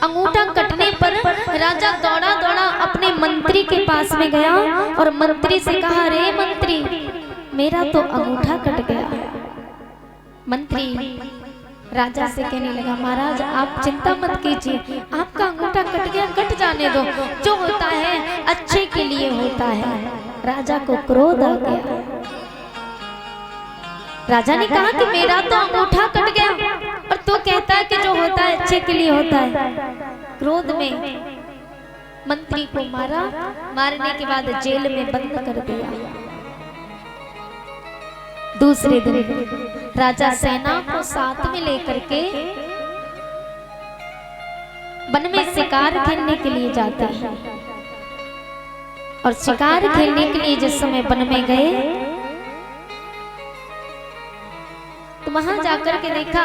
Speaker 1: अंगूठा कटने पर राजा दौड़ा दौड़ा अपने मंत्री के पास में गया और मंत्री से कहा, रे मंत्री, मेरा तो अंगूठा कट गया। मंत्री राजा से कहने लगा, महाराज आप चिंता मत कीजिए, आपका अंगूठा कट गया, कट जाने दो, जो होता है अच्छे के लिए होता है। राजा को क्रोध आ गया। राजा ने कहा कि मेरा तो अंगूठा कट गया और तू कहता है कि जो होता है अच्छे के लिए होता है। क्रोध में मंत्री को मारा, मारने के बाद जेल में बंद कर दिया। दूसरे दिन राजा सेना को साथ में लेकर के वन में शिकार खेलने के लिए जाते हैं। और शिकार खेलने के लिए जिस समय वन में गए तो वहां जाकर के देखा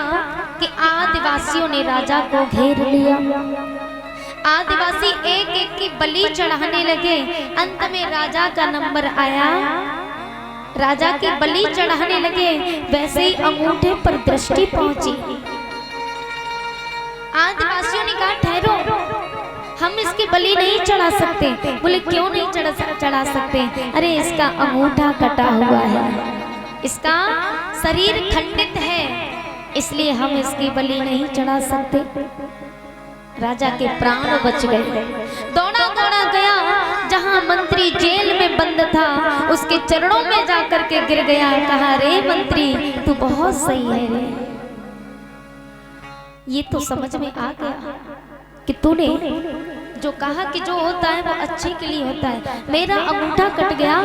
Speaker 1: कि आदिवासियों ने राजा को घेर लिया। आदिवासी एक एक की बलि चढ़ाने लगे। अंत में राजा का नंबर आया, राजा की बलि चढ़ाने लगे। वैसे ही अंगूठे पर दृष्टि पहुंची। आदिवासियों ने कहा, ठहरो, हम इसकी बलि नहीं चढ़ा सकते। बोले क्यों नहीं चढ़ा सकते? अरे इसका अंगूठा कटा हुआ है, इसका शरीर खंडित है, इसलिए हम इसकी बलि नहीं चढ़ा सकते। राजा के प्राण बच गए। दौड़ा दौड़ा गया जहां मंत्री जेल में बंद था, उसके चरणों में जाकर के गिर गया। कहा, रे मंत्री तू बहुत सही है रे। ये तो समझ में आ गया कि तूने जो कहा कि जो होता है वो अच्छे के लिए होता है। मेरा अंगूठा कट गया,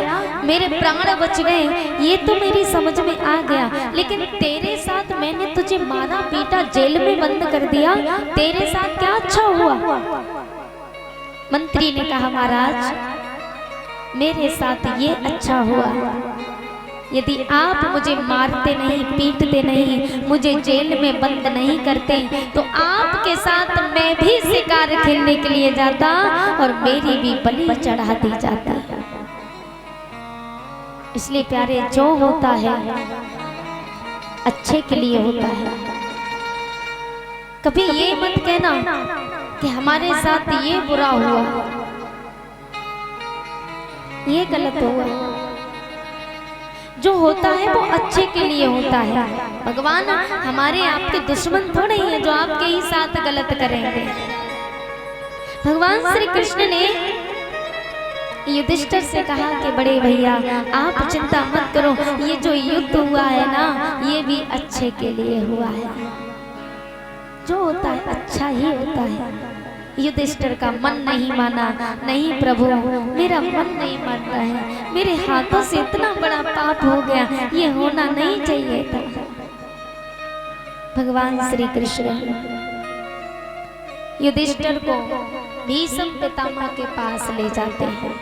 Speaker 1: मेरे प्राण बच गए, ये तो मेरी समझ में आ गया। लेकिन तेरे साथ मैंने तुझे मारा पीटा, जेल में बंद कर दिया, तेरे साथ क्या अच्छा हुआ? मंत्री ने कहा, महाराज मेरे साथ ये अच्छा हुआ, यदि आप मुझे मारते नहीं, पीटते नहीं, मुझे जेल में बंद नहीं करते, तो आपके साथ मैं भी शिकार खेलने के लिए जाता और मेरी भी बलि चढ़ा दी जाती। इसलिए प्यारे, जो होता है अच्छे के लिए होता है। कभी ये मत कहना कि हमारे साथ ये बुरा हुआ, ये गलत हुआ। जो होता है वो अच्छे के लिए होता है। भगवान हमारे आपके दुश्मन थोड़े ही हैं जो आपके ही साथ गलत करेंगे। भगवान श्री कृष्ण ने युधिष्ठिर से कहा कि बड़े भैया आप चिंता मत करो, ये जो युद्ध हुआ है ना, ये भी अच्छे के लिए हुआ है। जो होता है अच्छा ही होता है। युधिष्ठिर का मन नहीं माना। नहीं प्रभु, मेरा मन नहीं मानता है, मेरे हाथों से इतना बड़ा पाप हो गया, ये होना नहीं चाहिए था। भगवान श्री कृष्ण युधिष्ठिर को भीष्म पितामह के पास ले जाते हैं।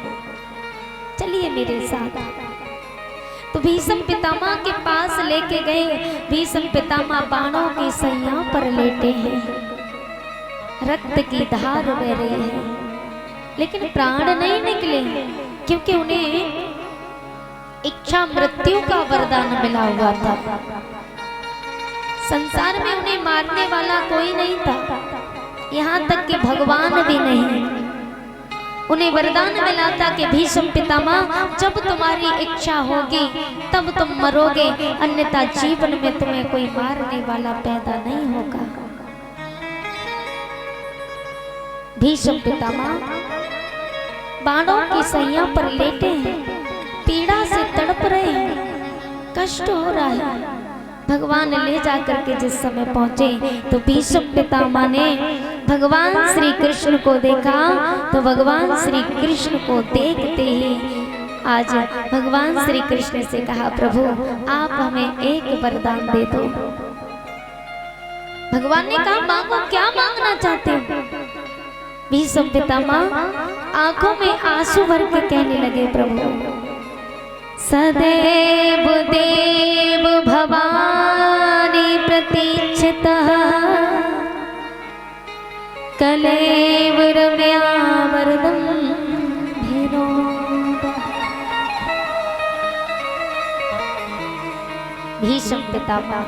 Speaker 1: चलिए मेरे साथ। तो भीष्म पितामह के पास लेके गए। भीष्म पितामह बाणों की सैया पर लेटे हैं, रक्त की धार बह रही है, लेकिन प्राण नहीं निकले, क्योंकि उन्हें इच्छा मृत्यु का वरदान मिला हुआ था। संसार में उन्हें मारने वाला कोई नहीं था, यहाँ तक कि भगवान भी नहीं। उन्हें वरदान मिला था कि भीष्म पितामह, जब तुम्हारी इच्छा होगी तब तुम मरोगे, अन्यथा जीवन में तुम्हें कोई मारने वाला पैदा नहीं होगा। भीष्म पितामह बाणों की सैया पर लेटे हैं, पीड़ा से तड़प रहे हैं, कष्ट हो रहा है। भगवान ले जाकर के जिस समय पहुंचे तो भीष्म पितामह ने भगवान श्री कृष्ण को देखा। तो भगवान श्री कृष्ण को देखते ही आज भगवान श्री कृष्ण से कहा, प्रभु आप हमें एक वरदान दे दो। भगवान ने कहा, मांगो, क्या मांगना चाहते हो? भीष्म पितामह आंखों में आंसू भर के कहने लगे, प्रभु सदैव देव भवानी प्रतीक्षितः कलेव रम्या वरदं भिनोद। भीष्म पितामह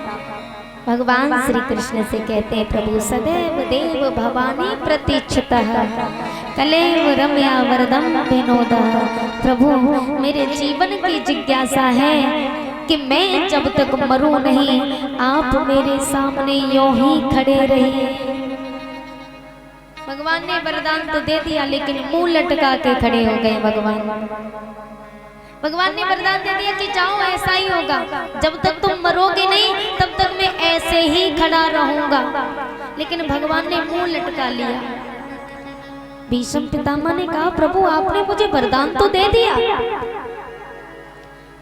Speaker 1: भगवान श्री कृष्ण से कहते हैं, प्रभु सदैव देव भवानी प्रतीक्षितः कलेव रम्या वरदं भिनोद। प्रभु मेरे जीवन की जिज्ञासा है कि मैं जब तक मरूं नहीं, आप मेरे सामने यूं ही खड़े रहिए। भगवान ने वरदान तो दे दिया, लेकिन मुंह लटका के खड़े हो गए। भगवान ने वरदान दे दिया कि जाओ, ऐसा ही होगा, जब तक तुम मरोगे नहीं तब तक मैं ऐसे ही खड़ा रहूंगा। लेकिन भगवान ने मुंह लटका लिया। भीष्म पितामह ने कहा, प्रभु आपने मुझे वरदान तो दे दिया,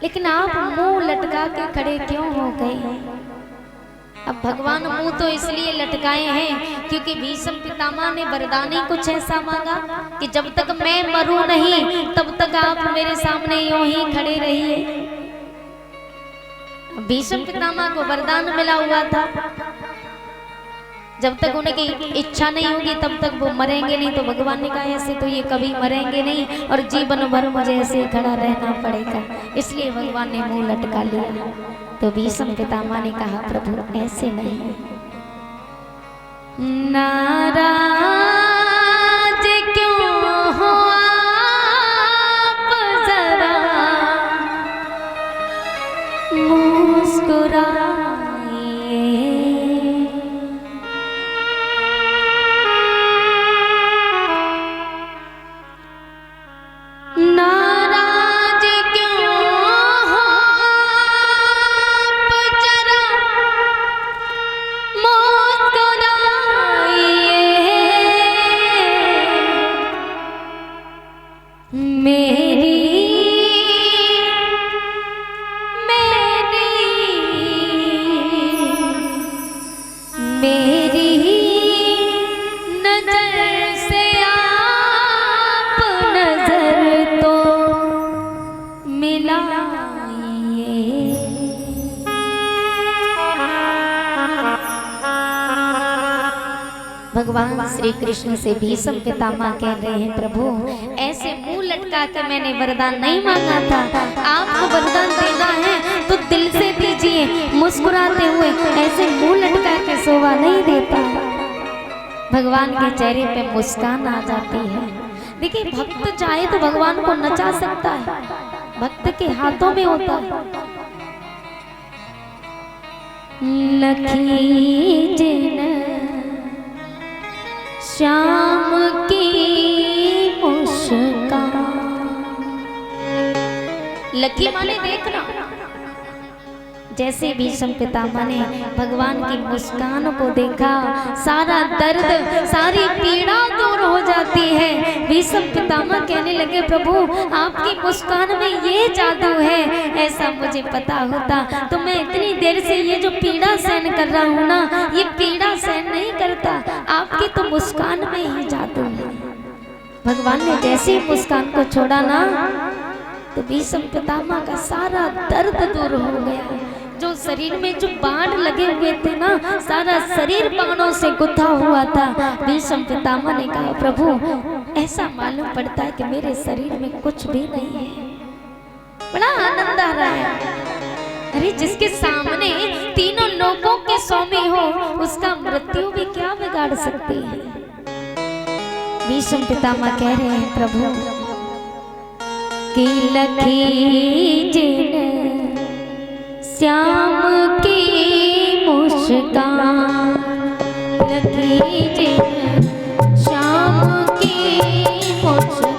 Speaker 1: लेकिन आप मुंह लटका के खड़े क्यों हो गए? अब भगवान मुंह तो इसलिए लटकाए हैं क्योंकि भीष्म पितामह ने वरदान ही कुछ ऐसा मांगा कि जब तक मैं मरूं नहीं तब तक आप मेरे सामने यूं ही खड़े रहिए। भीष्म पितामह को वरदान मिला हुआ था, जब तक उनकी इच्छा नहीं होगी तब तक वो मरेंगे नहीं। तो भगवान ने कहा, ऐसे तो ये कभी मरेंगे नहीं और जीवन भर मुझे ऐसे खड़ा रहना पड़ेगा, इसलिए भगवान ने मुंह लटका लिया। तो भीष्म पितामह ने कहा, प्रभु ऐसे नहीं, नाराज क्यों हो आप, जरा मुस्कुराइए। नाराज क्यों हो आप, जरा भगवान श्री कृष्ण से भीष्म पितामह कह रहे हैं, प्रभु ऐसे मुंह लटका के मैंने वरदान नहीं मांगा था, आपको वरदान देना है तो दिल से दीजिए, मुस्कुराते हुए, ऐसे मुंह लटका के शोभा नहीं देता। भगवान के चेहरे पे मुस्कान आ जाती है। देखिए, भक्त चाहे तो भगवान को नचा सकता है, भक्त के हाथों में होता है। लखी जिन श्याम की मुस्कान, लकी माने देखना, जैसे भीष्म पितामह ने भगवान की मुस्कान को देखा, सारा दर्द, सारी पीड़ा दूर हो जाती है। भीष्म पितामह कहने लगे, प्रभु आपकी मुस्कान में ये जादू है, ऐसा मुझे पता होता तो मैं इतनी देर से ये जो पीड़ा सहन कर रहा हूँ ना, ये पीड़ा सहन नहीं करता। आपकी तो मुस्कान में ही जादू है। भगवान ने जैसे ही मुस्कान को छोड़ा ना, तो भीष्म पितामह का सारा दर्द दूर हो गया। जो शरीर में जो बाण लगे हुए थे ना, सारा शरीर बाणों से गुथा हुआ था। भीष्म पितामह ने कहा, प्रभु ऐसा मालूम पड़ता है कि मेरे शरीर में कुछ भी नहीं है। बड़ा आनंद आ रहा है। अरे जिसके सामने तीनों लोगों के स्वामी हो, उसका मृत्यु भी क्या बिगाड़ सकती है। भीष्म पितामह कह रहे हैं, प्रभु की लखी जिन श्याम की मुस्कान, लखी जिन श्याम की मुस्कान।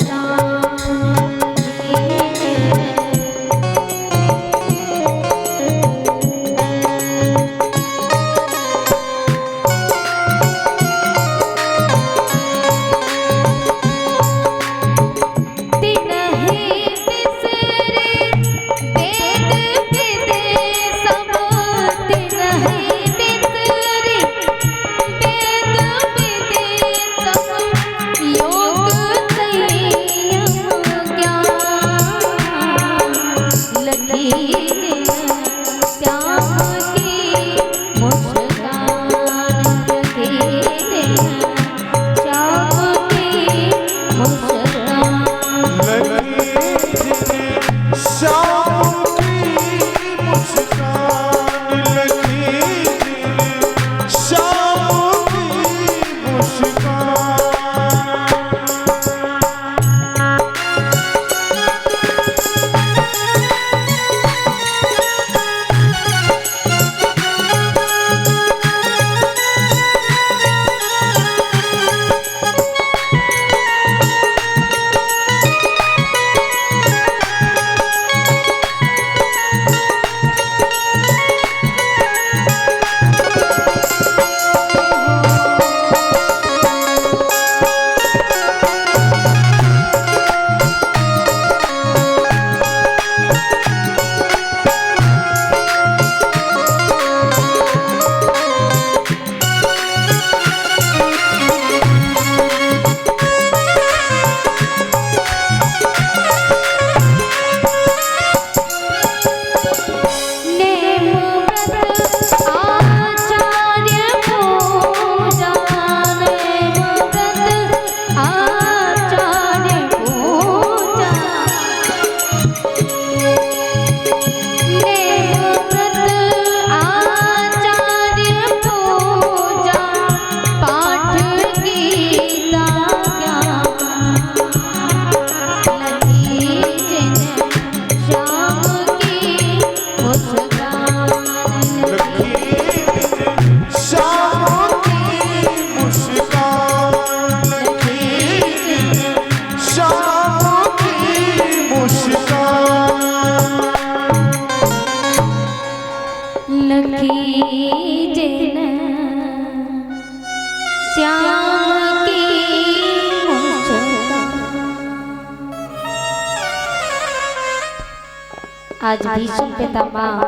Speaker 1: आज भीष्म पितामह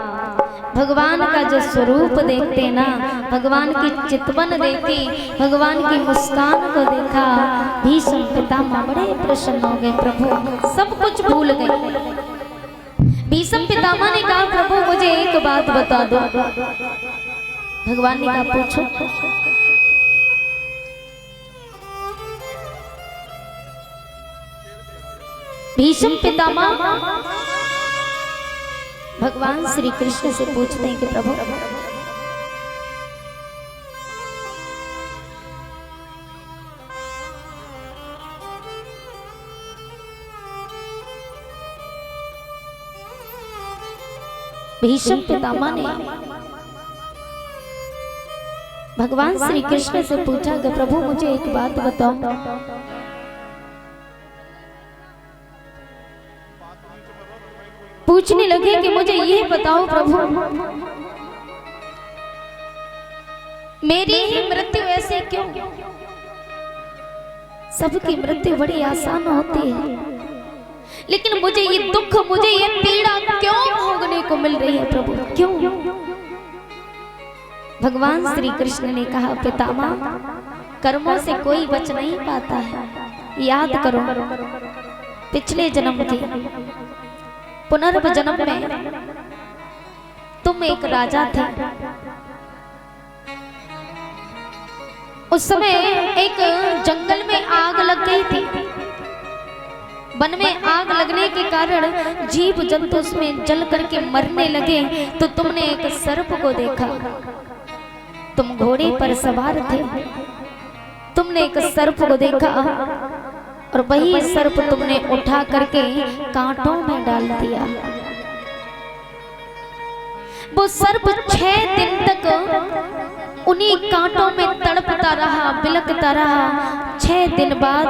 Speaker 1: भगवान का जो स्वरूप देखते ना, भगवान की चितवन देखी, भगवान की मुस्कान को देखा, भीष्म पितामह बड़े प्रसन्न हो गए। प्रभु सब कुछ भूल गए। भीष्म पितामह ने कहा, प्रभु मुझे एक बात बता दो। भगवान ने कहा, पूछो। भीष्म पितामह भगवान श्री कृष्ण से पूछते हैं कि प्रभु भीष्म पितामह ने भगवान श्री कृष्ण से पूछा कि प्रभु मुझे एक बात बताओ। पूछने लगे कि मुझे ये बताओ प्रभु, मेरी ही मृत्यु ऐसे क्यों? सबकी मृत्यु बड़ी आसान होती है, लेकिन मुझे ये दुख, मुझे ये पीड़ा क्यों भोगने को मिल रही है प्रभु, क्यों? भगवान श्री कृष्ण ने कहा, पितामह, कर्मों से कोई बच नहीं पाता है। याद करो पिछले जन्म की पुनर्व जन्म में तुम एक राजा थे। उस समय एक जंगल में आग लग गई थी। वन में आग लगने के कारण जीव जंतु उसमें जल करके मरने लगे, तो तुमने एक सर्प को देखा। तुम घोड़े पर सवार थे, तुमने एक सर्प को देखा और वही सर्प तुमने उठा करके कांटों में डाल दिया। वो सर्प 6 दिन तक उन्हीं कांटों में तड़पता रहा, बिलखता रहा। 6 दिन बाद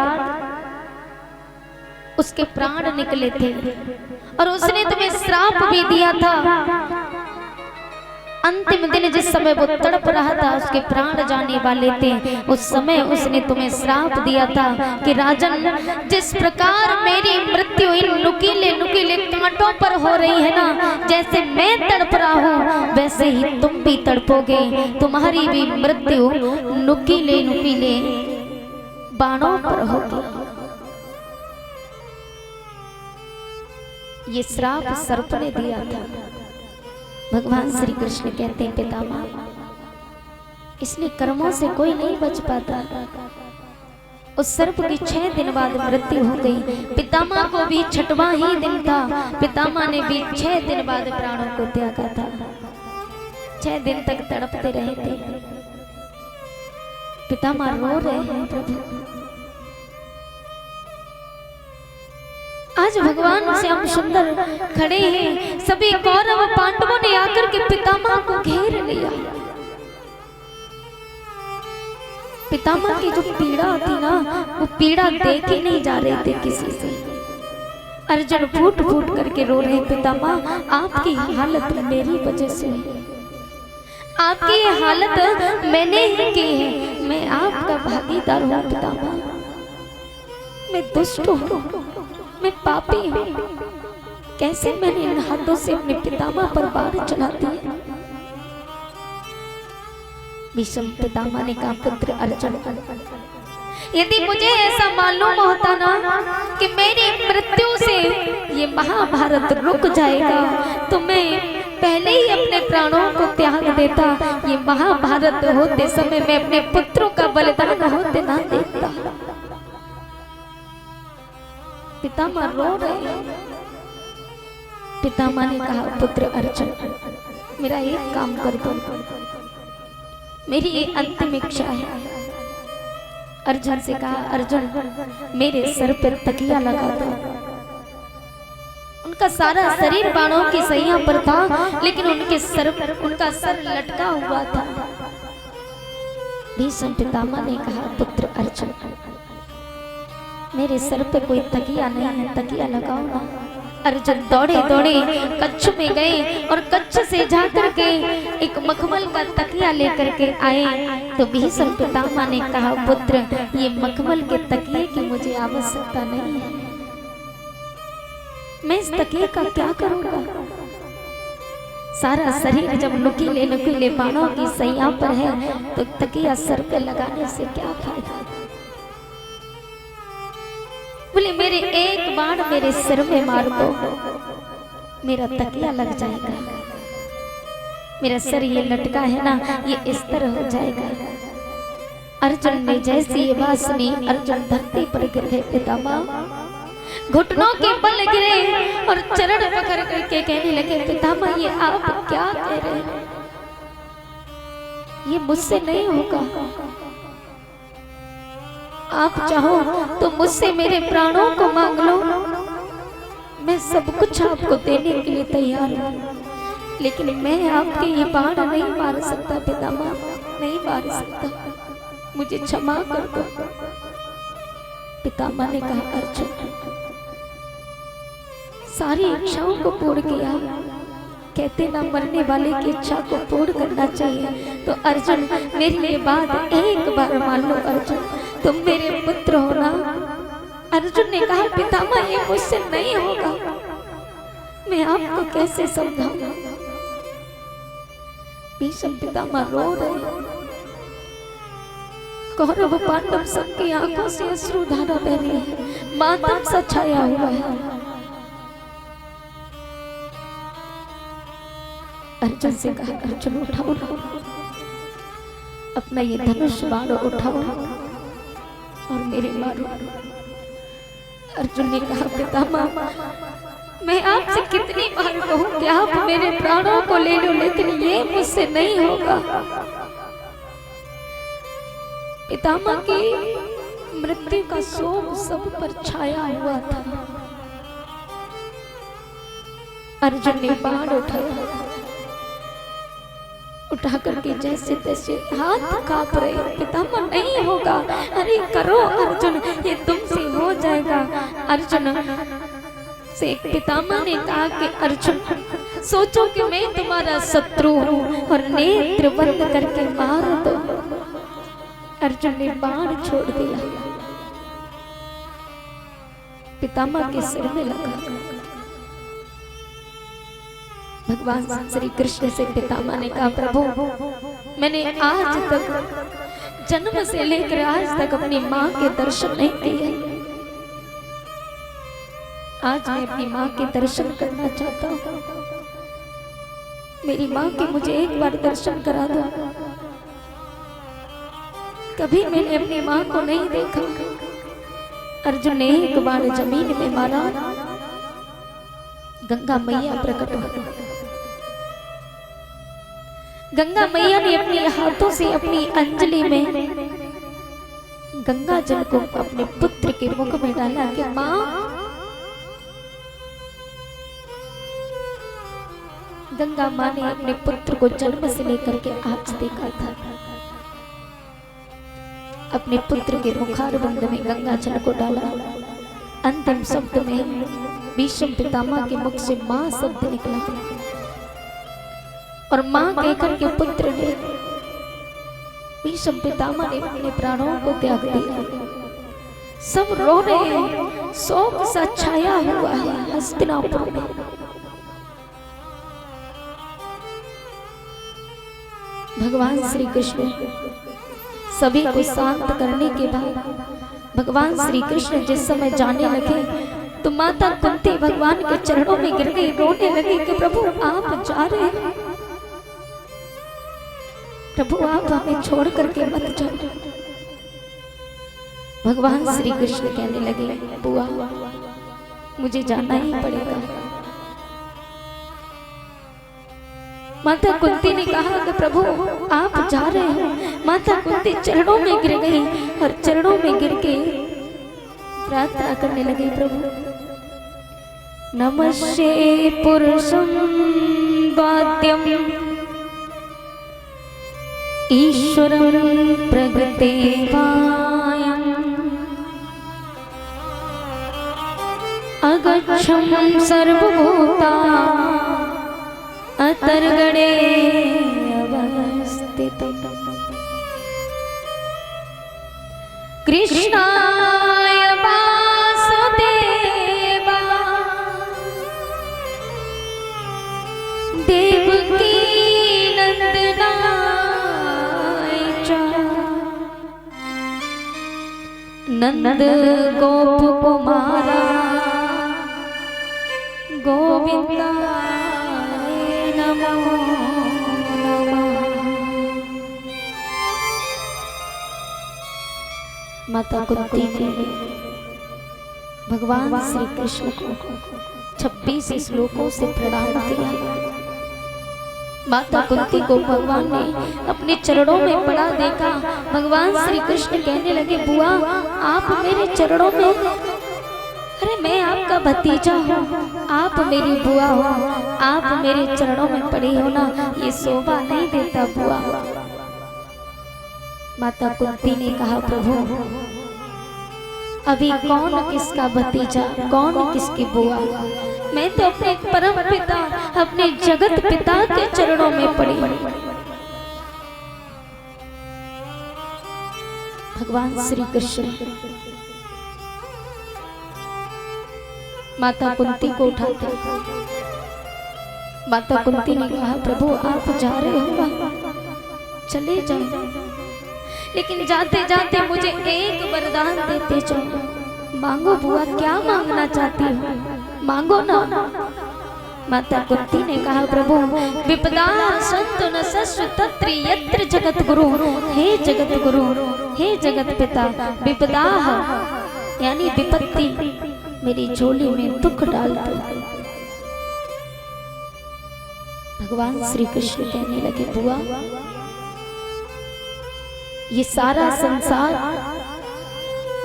Speaker 1: उसके प्राण निकले थे और उसने तुम्हें श्राप भी दिया था। अंतिम दिन जिस समय वो तड़प रहा था, उसके प्राण जाने वाले थे, उस समय उसने तुम्हें श्राप दिया था कि राजन, जिस प्रकार मेरी मृत्यु इन नुकीले नुकीले कांटों पर हो रही है ना, जैसे मैं तड़प रहा हूँ वैसे ही तुम भी तड़पोगे। तुम्हारी भी मृत्यु नुकीले नुकीले बाणों पर होगी। ये श्राप सर्प ने दिया था। भगवान श्री कृष्ण कहते हैं, पितामह, इसलिए कर्मों से कोई नहीं बच पाता। उस सर्प की 6 दिन बाद मृत्यु हो गई। पितामह को भी 6वां ही दिन था। पितामह ने भी 6 दिन बाद प्राणों को त्यागा था। 6 दिन तक तड़पते रहे थे। पितामह रो रहे हैं, प्रभु आज भगवान श्याम सुंदर खड़े हैं। सभी कौरव पांडवों ने आकर के पितामह को घेर लिया। पितामह की जो पीड़ा थी ना, वो पीड़ा देखी नहीं जा रही थी किसी से। अर्जुन फूट फूट करके रो रहे, पितामह, आपकी हालत मेरी वजह से हुई। आपकी ये हालत मैंने ही की है। मैं आपका भागीदार हूँ पितामह। मैं दुष्ट हूँ, मैं पापी हूँ। कैसे मैंने इन हाथों से अपने पितामह पर वार चला दिया। भीष्म पितामह ने कहा, पुत्र अर्जुन, यदि मुझे ऐसा मालूम होता ना कि मेरी मृत्यु से ये महाभारत रुक जाएगा, तो मैं पहले ही अपने प्राणों को त्याग देता। ये महाभारत होते समय मैं अपने पुत्रों का बलिदान होते ना देखता। पितामह रो रहे हैं। पितामह ने कहा, पुत्र अर्जुन, मेरा एक काम कर दो, मेरी ये अंतिम इच्छा है। अर्जुन से कहा, अर्जुन, मेरे सर पर तकिया लगा दो। उनका सारा शरीर बाणों की सैया पर था, लेकिन उनके सर पर उनका सर लटका हुआ था। भीष्म पितामह ने कहा, पुत्र अर्जुन, मेरे सर पे कोई तकिया नहीं है, तकिया लगाओ ना। अर्जुन दौड़े दौड़े कच्छ में गए और कच्छ से जाकर के एक मखमल का तकिया लेकर के आए। तो भीष्म पितामह ने कहा, पुत्र, ये मखमल के तकिए की मुझे आवश्यकता नहीं है। मैं इस तकिए का क्या करूंगा? सारा शरीर जब नुकीले नुकीले बाणों की सैया पर है, तो तकिया सर पे लगाने से क्या फायदा? बोले, मेरे एक बाण मेरे सिर में मार दो, मेरा तकिया लग जाएगा। मेरा सर ये लटका है ना, ये इस तरह हो जाएगा। अर्जुन ने जैसी ये बात सुनी, अर्जुन धरती पर गिर गए। पितामह घुटनों के बल गिरे और चरण पकड़ करके कहने लगे, पितामह, ये आप क्या कह रहे हैं? ये मुझसे नहीं होगा। आप चाहो तो मुझसे मेरे प्राणों को मांग लो, मैं सब कुछ आपको देने के लिए तैयार हूँ, लेकिन मैं आपके ये बाण नहीं मार सकता पितामह, नहीं मार सकता, मुझे क्षमा कर दो। पितामह ने कहा, अर्जुन, सारी इच्छाओं को पूर्ण किया। कहते ना मरने वाले की इच्छा को पूर्ण करना चाहिए। तो अर्जुन मेरी ये बात एक बार मान लो अर्जुन, तुम मेरे पुत्र हो ना। अर्जुन ने कहा पितामह ये मुझसे नहीं होगा, मैं आपको कैसे समझाऊं। भीष्म पितामह रो रहे, कौरव पांडव सबकी आंखों से अश्रुधारा बह रही है, मातम सा छाया हुआ है। अर्जुन से कहा अर्जुन उठाओ ना, अपना ये धनुष बाण उठाओ और मेरे मारो। अर्जुन ने कहा पितामह मैं आपसे कितनी बार कहूं कि आप मेरे प्राणों को ले लो, लेकिन ये मुझसे नहीं होगा। पितामह की मृत्यु का शोक सब पर छाया हुआ था। अर्जुन ने बाण उठाया, उठा करके जैसे तैसे हाथ कांप रहे, पितामह नहीं होगा, अरे करो अर्जुन ये तुमसे हो जाएगा। अर्जुन से पितामह ने कहा कि अर्जुन सोचो कि मैं तुम्हारा शत्रु हूं और नेत्र बंद करके मार दो। अर्जुन ने बाण छोड़ दिया, पितामह के सिर में लगा। भगवान श्री कृष्ण से पितामह ने कहा प्रभु मैंने आज तक जन्म से लेकर आज तक अपनी माँ के दर्शन नहीं किए, आज मैं अपनी माँ के दर्शन करना चाहता हूँ। मेरी माँ के मुझे एक बार दर्शन करा दो। कभी मैंने अपनी माँ को नहीं देखा। अर्जुन ने एक बार जमीन में मारा, गंगा मैया प्रकट हो। गंगा मैया ने अपने हाथों से अपनी अंजलि में गंगा जल को अपने पुत्र के मुख में डाला कि माँ, गंगा माँ ने अपने पुत्र को जन्म से लेकर के आज देखा था। अपने पुत्र के मुखार बंद में गंगा जल को डाला। अंतिम शब्द में भीष्म पितामह के मुख से माँ शब्द निकला और माँ कहकर के पुत्र ने, भीष्म पितामह ने अपने प्राणों को त्याग दिया। सब रो रहे हैं, शोक सा छाया हुआ है हस्तिनापुर में। भगवान श्री कृष्ण सभी को शांत करने के बाद भगवान श्री कृष्ण जिस समय जाने लगे तो माता कुंती भगवान के चरणों में गिर गई, रोने लगी कि प्रभु आप जा रहे हैं, प्रभु आप हमें छोड़ करके मत जाओ। भगवान श्री कृष्ण कहने लगे बुआ मुझे जाना ही पड़ेगा। माता कुंती ने कहा कि प्रभु आप जा रहे हैं। माता कुंती चरणों में गिर गई और चरणों में गिर के प्रार्थना करने लगी प्रभु नमस्ते पुरुषं वाद्यम ईश्वरं प्रगतेवायम् अगच्छं सर्वभूता अतर्गणे अवस्थितं कृष्णाय वासुदेवा देवकी नंदनाय च नंद गोप कुमारा गोविंदाय नमो नमः। माता कुंती ने भगवान श्री कृष्ण को 26 श्लोकों से प्रणाम किया। माता कुंती को भगवान ने अपने चरणों में पड़ा देखा। भगवान श्री कृष्ण कहने लगे बुआ आप मेरे चरणों में, अरे मैं आपका भतीजा हूँ, आप मेरी बुआ हो, आप मेरे चरणों में पड़ी हो ना, ये शोभा नहीं देता बुआ। माता कुंती ने कहा प्रभु अभी कौन किसका भतीजा कौन किसकी बुआ, मैं तो अपने परम पिता, अपने जगत पिता के चरणों में पड़ी। भगवान श्री कृष्ण माता कुंती को उठाते। माता कुंती ने कहा, प्रभु आप जा रहे हो, चले जाओ, लेकिन जाते जाते मुझे एक वरदान देते जाओ। मांगो बुआ, क्या मांगना चाहती हो, मांगो ना। माता कुंती ने कहा, प्रभु विपदा संतु न सस्व तत्र यत्र जगत गुरु। हे जगत गुरु, हे जगत पिता, विपदा यानी विपत्ति मेरी झोली में दुख डाल दो। भगवान श्री कृष्ण कहने लगे, बुआ ये सारा संसार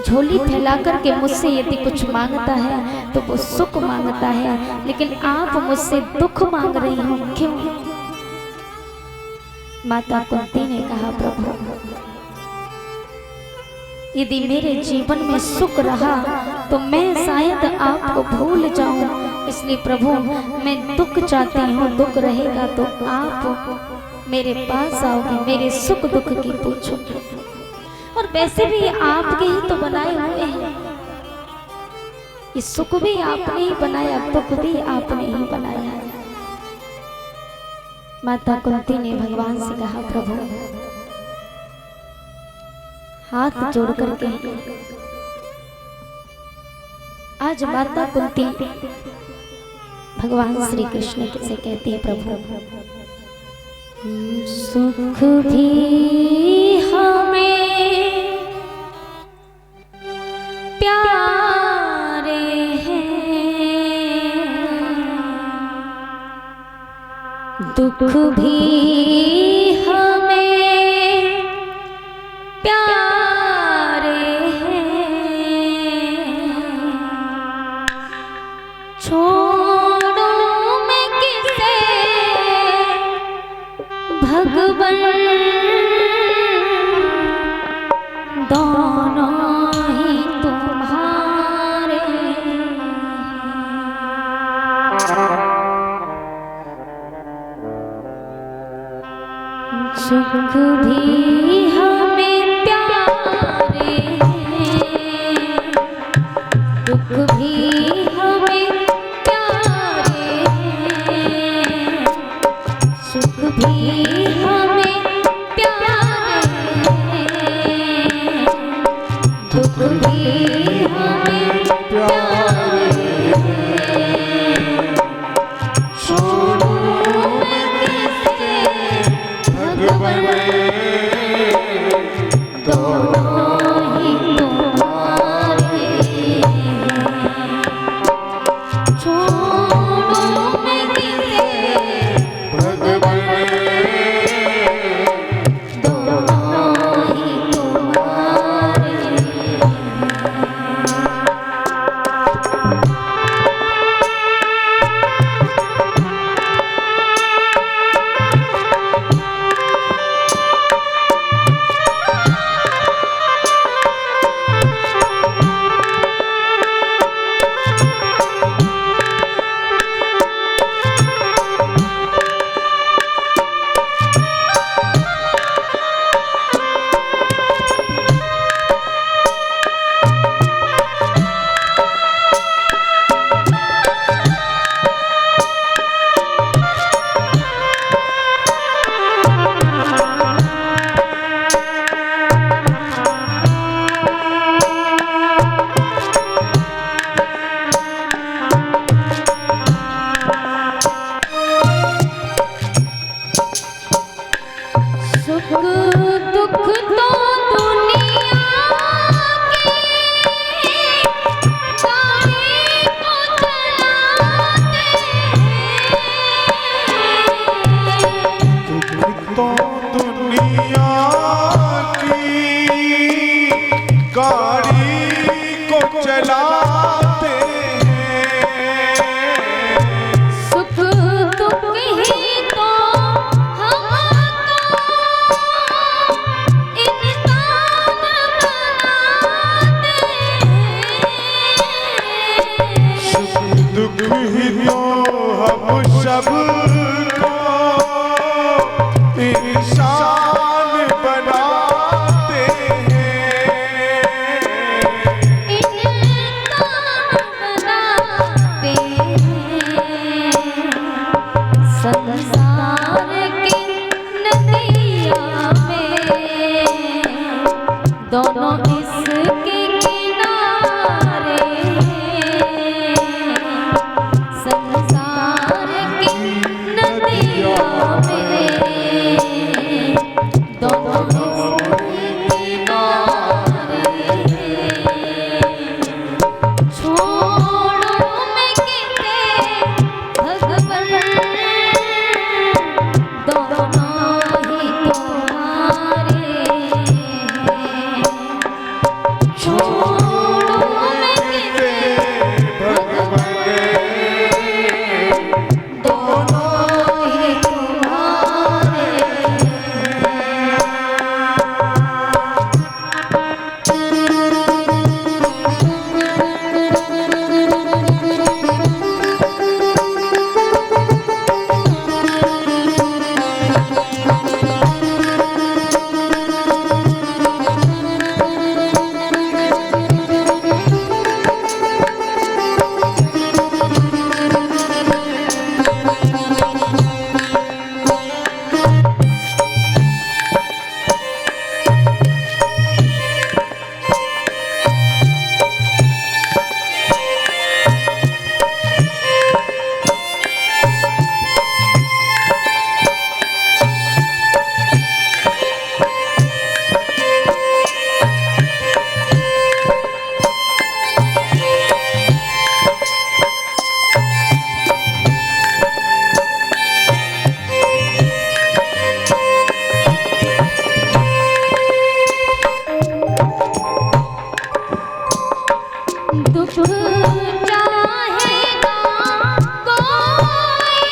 Speaker 1: झोली फैला करके मुझसे यदि कुछ मांगता है तो वो सुख मांगता है, लेकिन आप मुझसे दुख मांग रही हो, क्यों? माता कुंती ने कहा, प्रभु यदि मेरे जीवन में सुख रहा तो मैं शायद आपको भूल जाऊं, इसलिए प्रभु मैं दुख चाहती हूँ। दुख रहेगा तो आप मेरे पास आओगे, मेरे सुख दुख की पूछोगे। और वैसे भी आपके ही तो बनाए हुए हैं, ये सुख भी आपने ही बनाया, दुख भी आपने ही बनाया है। माता कुंती ने भगवान से कहा, प्रभु हाथ जोड़ करके आज माता कुंती भगवान श्री कृष्ण से कहती है, प्रभु सुख भी हमें प्यारे हैं, दुख भी हमें प्यारे हैं। छोड़ो मैं किसे भगवन, दोनों ही तुम्हारे। सुख भी हमें प्यारे हैं, दुख भी हमें प्यारे हैं। सुख भी हमें प्यारे हैं, दुख भी हमें प्यारे हैं। छोड़ो मैं किसे भगवन, दोनों ही तुम्हारे हैं। छोड़ो मैं किसे भगवन, संसार की नदिया में दोनों इसके किनारे, संसार की नदिया में दोनों इसके किनारे, छोड़ो मैं किसे भगवन, दोनों ही तुम्हारे, छोड़ो मैं किसे भगवन, दोनों ही तुम्हारे। दुख चाहे ना कोई,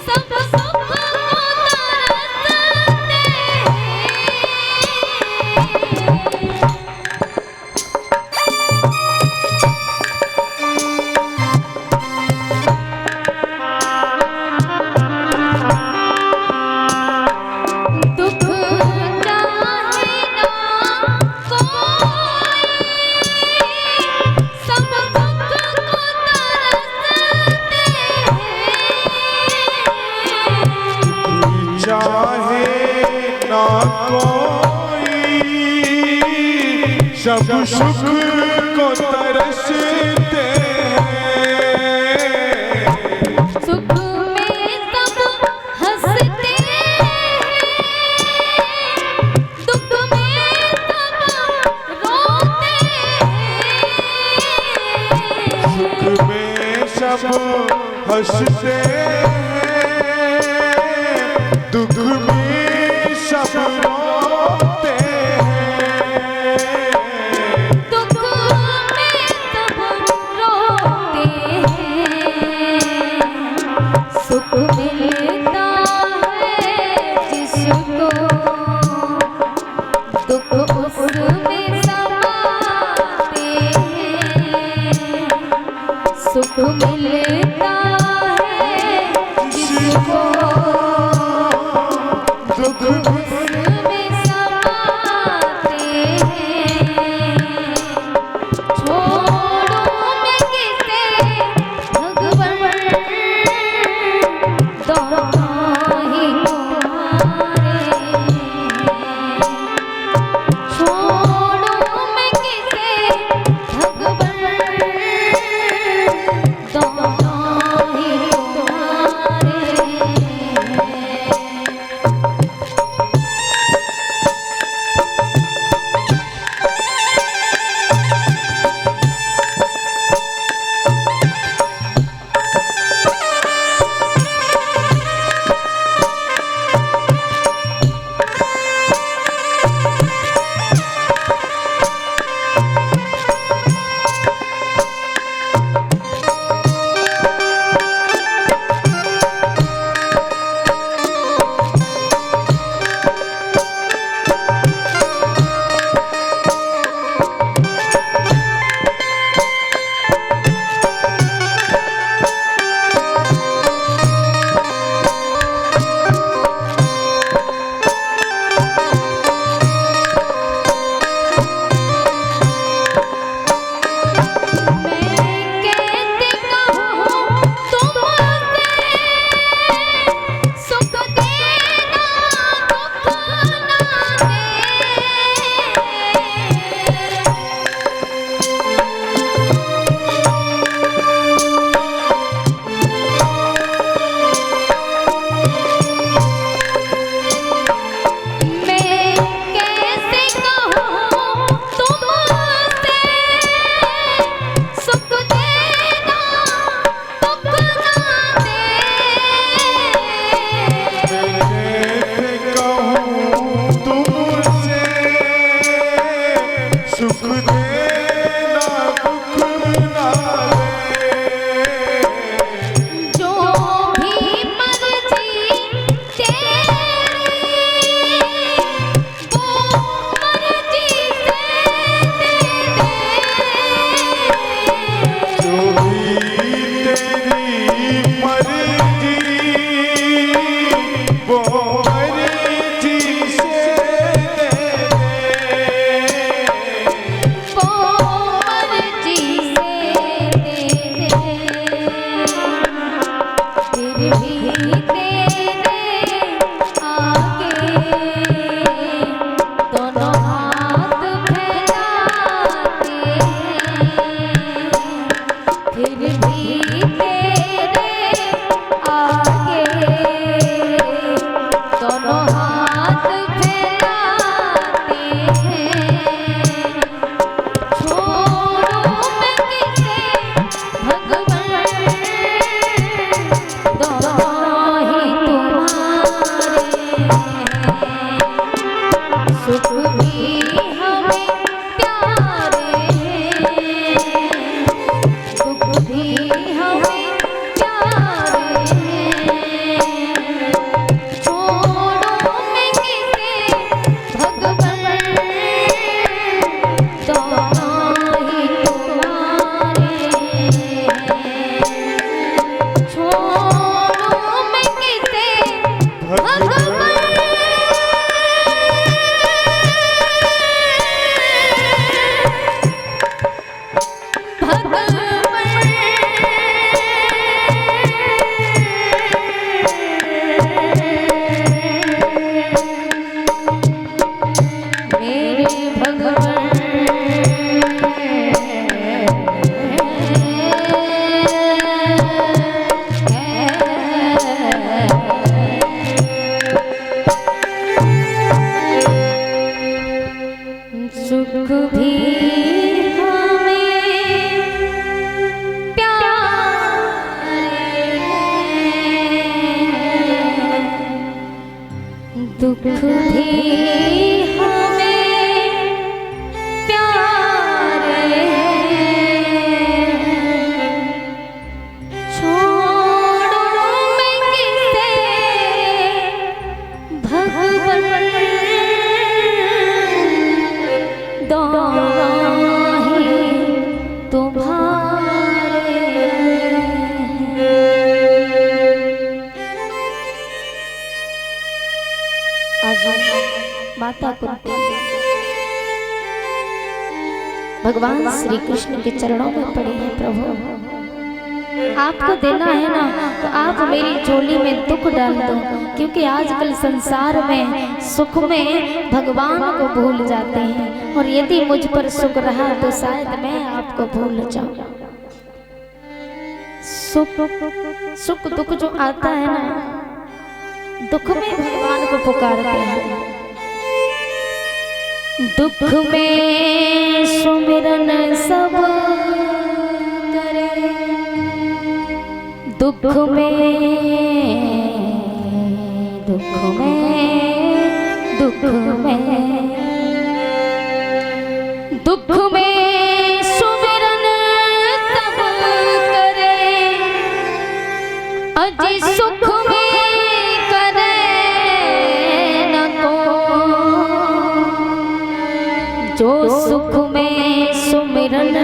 Speaker 1: सब सुख को तरसते हैं। दुख चाहे ना कोई, सब सुख को तरसते हैं।
Speaker 2: चाहे ना कोई सब सुख को तरसते हैं।
Speaker 1: सुख में सब हंसते हैं, दुख में सब रोते हैं।
Speaker 2: सुख में सब हंसते हैं, दुख में सब रोते हैं।
Speaker 1: दुख में सब रोते हैं, सुख मिलता है जिसको, दुख उसमें समाते हैं। सुख मिलता है जिसको, दुख उसमें समाते हैं। छोड़ो मैं किसे भगवन, दुख भी हमें प्यारे छोड़ो मैं किसे भगवन दोही तुम्हारे। आज माता कुंती भगवान श्री कृष्ण के चरणों में पड़ी है। प्रभु आपको देना है ना तो आप मेरी झोली में दुख डाल दो, क्योंकि आजकल संसार में सुख में भगवान को भूल जाते हैं, और यदि मुझ पर सुख रहा तो शायद मैं आपको भूल जाऊं। सुख दुख जो आता है ना, दुख में भगवान को पुकारते हैं। दुख में सुमिरन सब करे, दुख में दुख में दुख में दुख में सुमिरन सब करे, अजी सुख में जो सुख में सुमिरन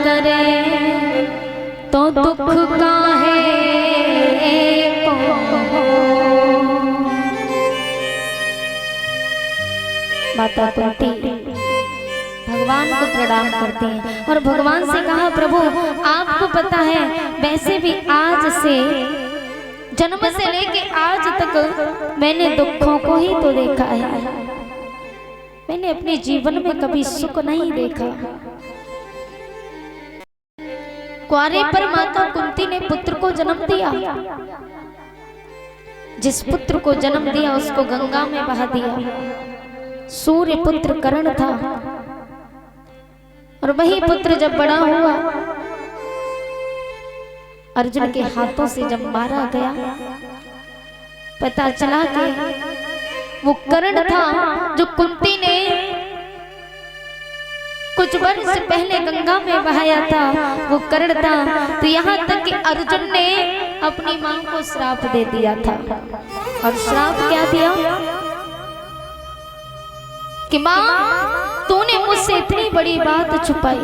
Speaker 1: करे तो दुख काहे को। माता कुंती भगवान को प्रणाम करती हैं और भगवान से कहा, प्रभु आपको पता है वैसे भी आज से जन्म से लेके आज तक मैंने दुखों को ही तो देखा है, मैंने अपने जीवन में कभी सुख नहीं देखा। कुंवारे पर माता कुंती ने पुत्र को जन्म दिया, जिस पुत्र को जन्म दिया उसको गंगा में बहा दिया। सूर्य पुत्र कर्ण था, और वही पुत्र जब बड़ा हुआ अर्जुन के हाथों से जब मारा गया, पता चला कि वो कर्ण था जो कुंती ने कुछ वर्ष पहले गंगा में बहाया था, वो कर्ण था। तो यहाँ तक कि अर्जुन ने अपनी मां को श्राप दे दिया था, और श्राप क्या दिया कि मां तूने मुझसे इतनी बड़ी बात छुपाई।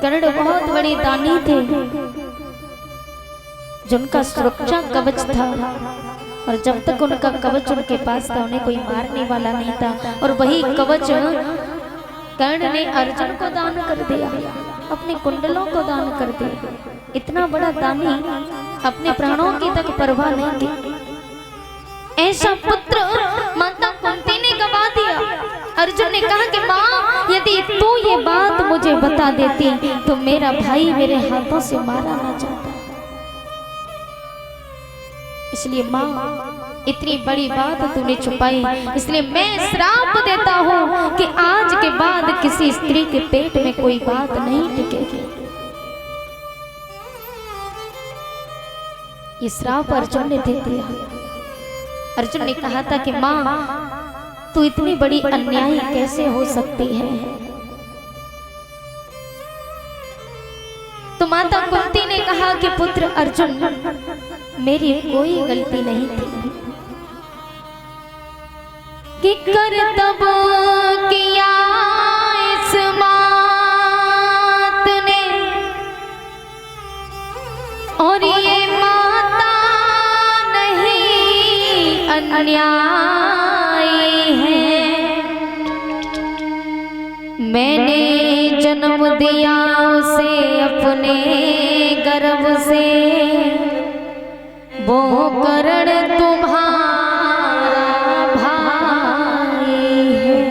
Speaker 1: कर्ण बहुत बड़ी दानी थे, जिनका सुरक्षा कवच था, और जब तक उनका कवच उनके पास था उन्हें कोई मारने वाला नहीं था। और वही कवच कर्ण ने अर्जुन को दान कर दिया, अपने कुंडलों को दान कर दिया। इतना बड़ा दानी अपने प्राणों की तक परवाह नहीं की। ऐसा पुत्र माता कुंती ने गवा दिया। अर्जुन ने कहा कि माँ, यदि तू ये बात मुझे बता देती तो मेरा भाई मेरे हाथों से मारा ना जाता। इसलिए माँ, इतनी बड़ी बात तूने छुपाई, इसलिए मैं श्राप देता हूँ कि आज के बाद किसी स्त्री के पेट में कोई बात नहीं टिकेगी। ये श्राप अर्जुन ने दे दिया। अर्जुन ने कहा था कि माँ, तू इतनी बड़ी अन्यायी कैसे हो सकती है। तो माता कुंती ने कहा कि पुत्र अर्जुन, मेरी कोई गलती नहीं थी कि करतब किया इस मात ने, और ये माता नहीं अन्यायी है। मैंने जन्म दिया उसे अपने गर्भ से, वो करण तुम्हारा भाई है।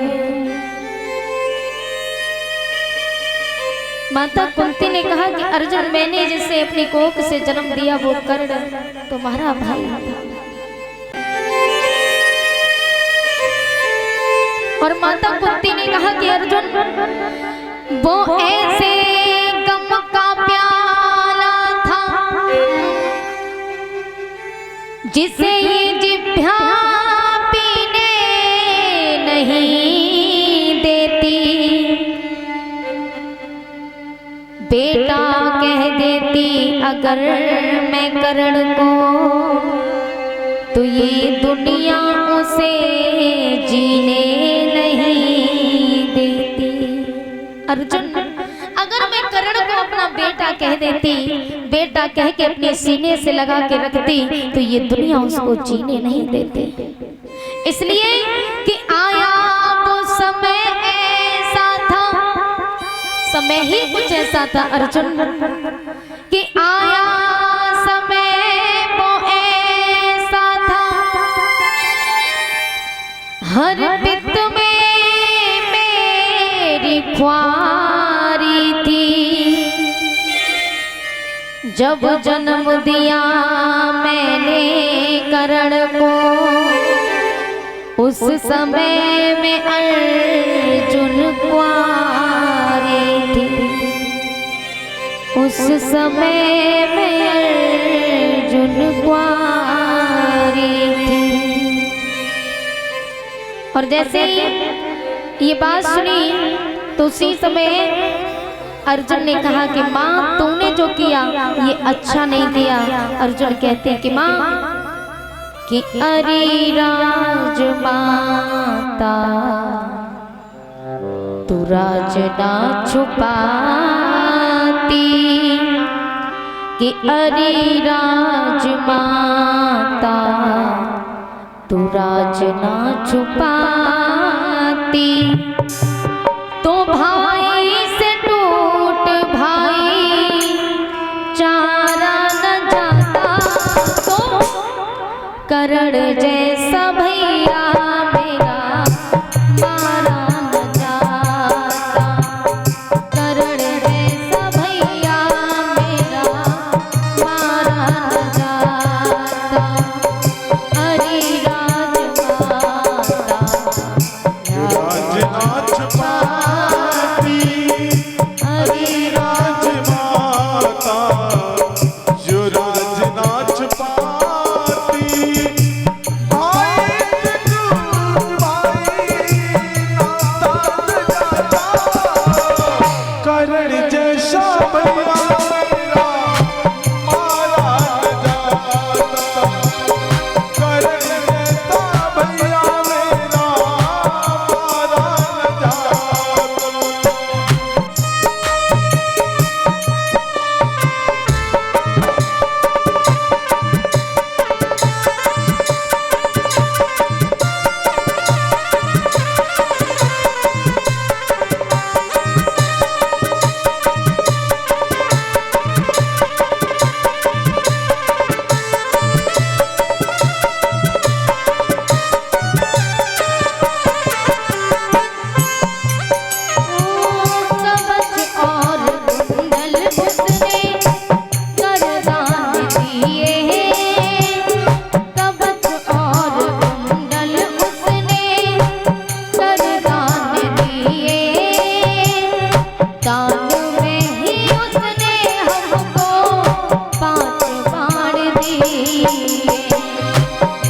Speaker 1: माता कुंती ने कहा कि अर्जुन, मैंने जिसे अपनी कोख से जन्म दिया वो कर्ण तुम्हारा भाई था। और माता कुंती ने कहा कि अर्जुन, वो ऐसे गम का प्याला था जिसे ये जिह्वा पीने नहीं देती। बेटा कह देती अगर मैं कर्ण को, तो ये दुनिया उसे जीने नहीं देती। अर्जुन, अगर मैं कर्ण को अपना बेटा कह देती, बेटा कह के अपने सीने से लगा के रखती, तो ये दुनिया उसको जीने नहीं देती। इसलिए कि आया वो समय ऐसा था, समय ही कुछ ऐसा था अर्जुन, कि आया समय वो ऐसा था, हर पित में मेरी ख्वारी थी। जब जन्म दिया मैंने कर्ण को, उस समय में अर्जुन कुंवारी थी। उस समय में अर्जुन कुंवारी थी। और जैसे ही ये बात सुनी तो उसी समय अर्जुन ने कहा कि माँ, तूने जो किया ये अच्छा नहीं किया। अर्जुन कहते हैं कि माँ, कि अरे राज माता, तू राज ना छुपाती, कि अरे राज माता, तू राज ना छुपाती, तो भाई से टूट भाई चारा न जाता। तो कर्ण जैसा भैया मेरा मारा न जाता। कर्ण जैसा भैया मेरा मारा न जाता। अरे राज माता,
Speaker 2: राज ना छुपाती,
Speaker 1: अरे
Speaker 2: राज माता, जो राज ना छुपाती, भाई से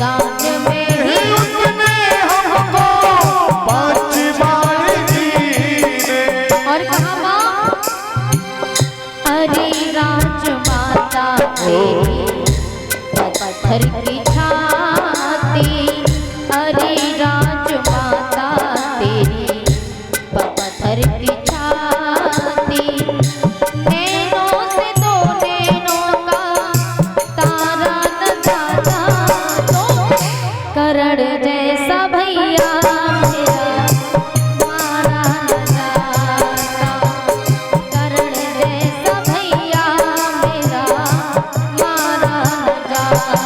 Speaker 1: गान में ही
Speaker 2: उसने हमको 5 बार जीने।
Speaker 1: और कहा माँ अरे राजमाता तेरी पत्थर की छाती, अरे राजमाता तेरी पत्थर की छाती, नैनों से दो नैनों का तारा न जाता तो करण जैसा भैया मेरा मारा न जाता, करण जैसा भैया मेरा मारा न जाता।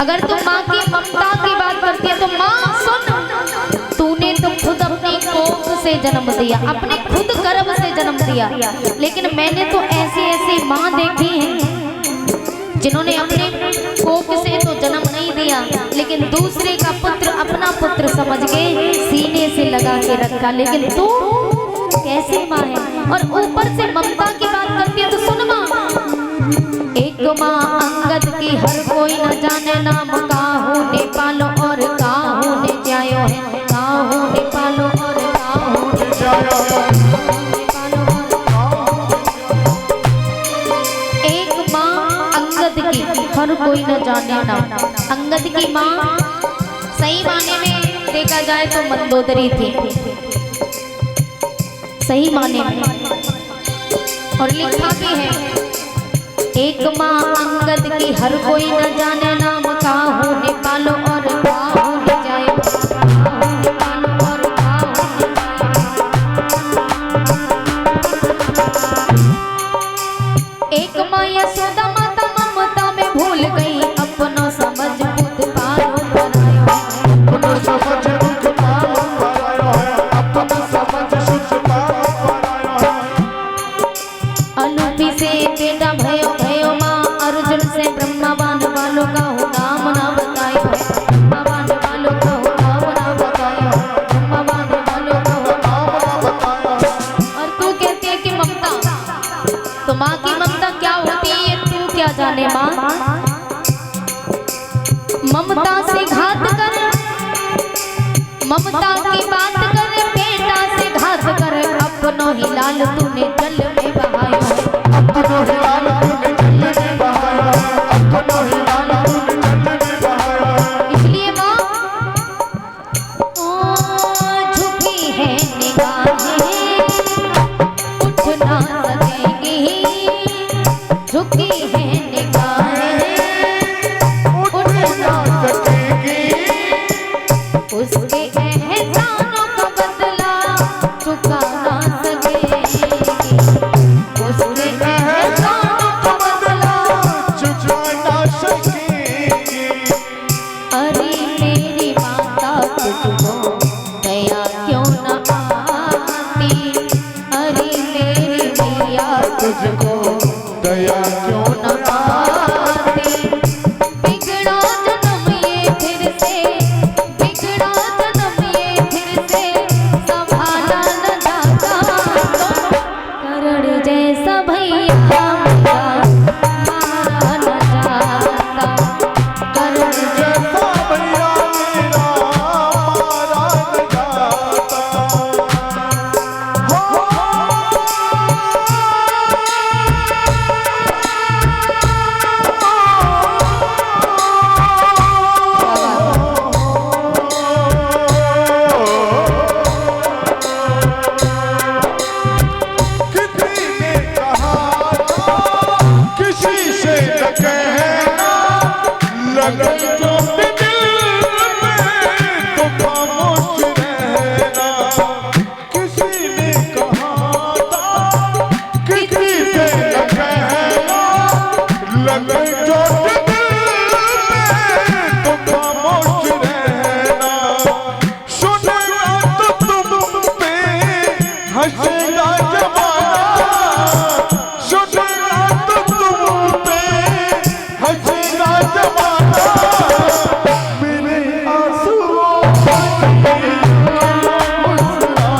Speaker 1: अगर तू माँ की ममता की बात करती है तो माँ सुन, तूने तो खुद अपनी कोख से जन्म दिया, अपने खुद गर्भ से जन्म दिया, लेकिन मैंने तो ऐसी ऐसी माँ देखी हैं जिन्होंने अपने कोख से तो जन्म नहीं दिया, लेकिन दूसरे का पुत्र अपना पुत्र समझ के सीने से लगा के रखा। लेकिन तू कैसे माँ है और ऊपर से ममता की बात करती है। तो सुन माँ, एक माँ अंगद की हर कोई न जाने नाम, काहू ने पालो और काहू ने जायो है, काहू ने पालो और काहू ने जायो है। एक माँ अंगद की हर कोई न जाने नाम। अंगद की माँ सही माने में देखा जाए तो मंदोदरी थी, सही माने में, और लिखा भी है एक माँ अंगद की हर कोई न जाने नाम, काहू ने पालो और काहू ने जाए, काहू ने पालो और काहू ने जाए। एक माँ यशोदा माता ममता में भूल गई, अपनो समझ खुद पालो बनायो,
Speaker 2: अपनो समझ खुद पालो बनायो है, अपनो समझ खुद पालो बनायो है।
Speaker 1: अलूपी से बेटा भयो भयो माँ, अर्जुन से ब्रह्मा बांध वालों का हो नाम ना बतायो, ब्रह्मा बांध वालों का हो नाम ना बतायो, ब्रह्मा बांध वालों का हो नाम ना बतायो। और तू कहती है कि ममता, तो माँ की ममता क्या होती है तू क्या जाने माँ। ममता से घात कर, ममता की बात कर, बेटा से घात कर, अपनो ही लाल तूने जल में बहायो,
Speaker 2: अपनो ही लाल तूने जल में बहायो है, अपनो ही लाल तूने जल में बहायो है।
Speaker 1: इसलिए माँ ओ झुकी है निगाहें उठ ना सकेगी, झुकी है निगाहें
Speaker 2: उठ ना सकेगी,
Speaker 1: उसके एहसानों का बदला चुका ना सकेगी, उसके एहसानों का बदला
Speaker 2: चुका ना सकेगी।
Speaker 1: अरे मेरी माता तुझको दया क्यों न आती, अरे मेरी मैया
Speaker 2: तुझको दया क्यों
Speaker 1: न आती। बिगड़ा जन्म ये फिर से, बिगड़ा जन्म ये फिर से संभाला न जाता, करण जैसा भैया मेरा मारा न जाता, करण
Speaker 2: जैसा भैया मेरा मारा न जाता। किसी ने कहा था किसी से न कहना, लगन जो दिल में तो खामोश रहना। किसी ने कहा था किसी से न कहना, लगन जो दिल में तो खामोश रहना। सुनेगा तो तुम पे हंसेगा जमाना, सुनेगा तो तुम पे हंसेगा जमाना। मेरे आंसुओं से मुस्कुराना,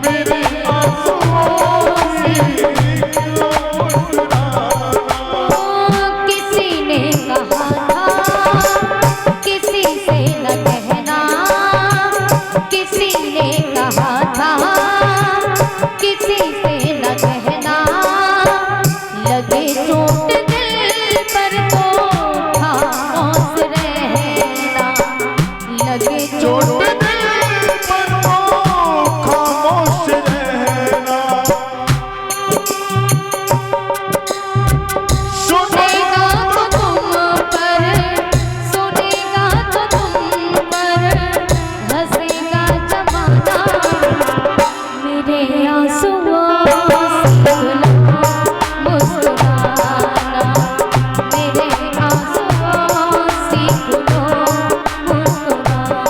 Speaker 2: मेरे आंसुओं से मुस्कुराना।
Speaker 1: किसी ने कहा था किसी से न कहना, किसी ने कहा था किसी से न कहना, लगे चोट दिल पर तो खामोश रहना, लगे
Speaker 2: चोट
Speaker 1: चोट
Speaker 2: दिल पर वो खामोश रहना।
Speaker 1: सुनेगा तो तुम पर, सुनेगा तो तुम पर हंसेगा जमाना, मेरे आंसुओं से मुस्कुराना, मेरे आंसुओं से मुस्कुराना,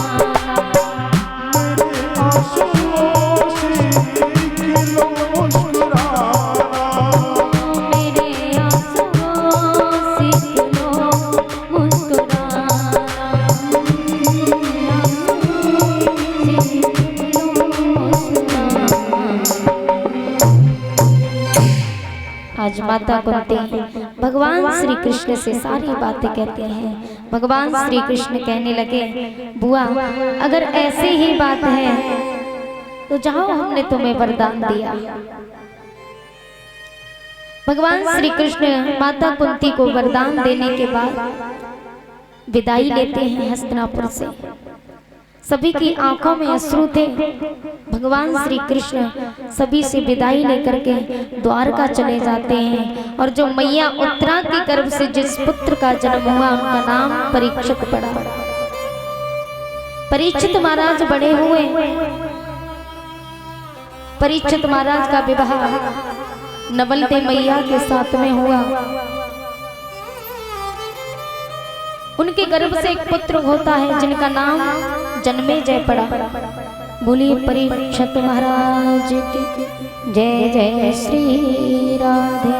Speaker 2: आंसुओं से खिलो मुस्कुराना।
Speaker 1: मेरे आंसुओं से आज माता कुंती भगवान श्री कृष्ण से सारी बातें कहते हैं। भगवान श्री कृष्ण कहने लगे, बुआ अगर ऐसी ही बात है तो जाओ, हमने तुम्हें वरदान दिया। भगवान श्री कृष्ण माता कुंती को वरदान देने के बाद विदाई लेते हैं हस्तिनापुर से। सभी की आंखों में अश्रु थे। भगवान श्री कृष्ण सभी से विदाई लेकर के द्वारका चले जाते हैं। और जो मैया उत्तरा के गर्भ से जिस पुत्र का जन्म हुआ उनका नाम परीक्षित पड़ा। परीक्षित महाराज बड़े हुए। परीक्षित महाराज का विवाह नवलते मैया के साथ में हुआ। उनके गर्भ से एक पुत्र होता है जिनका नाम जन्मेजय पड़ा। बोलिए परीक्षित महाराज की जय जय श्री राधे।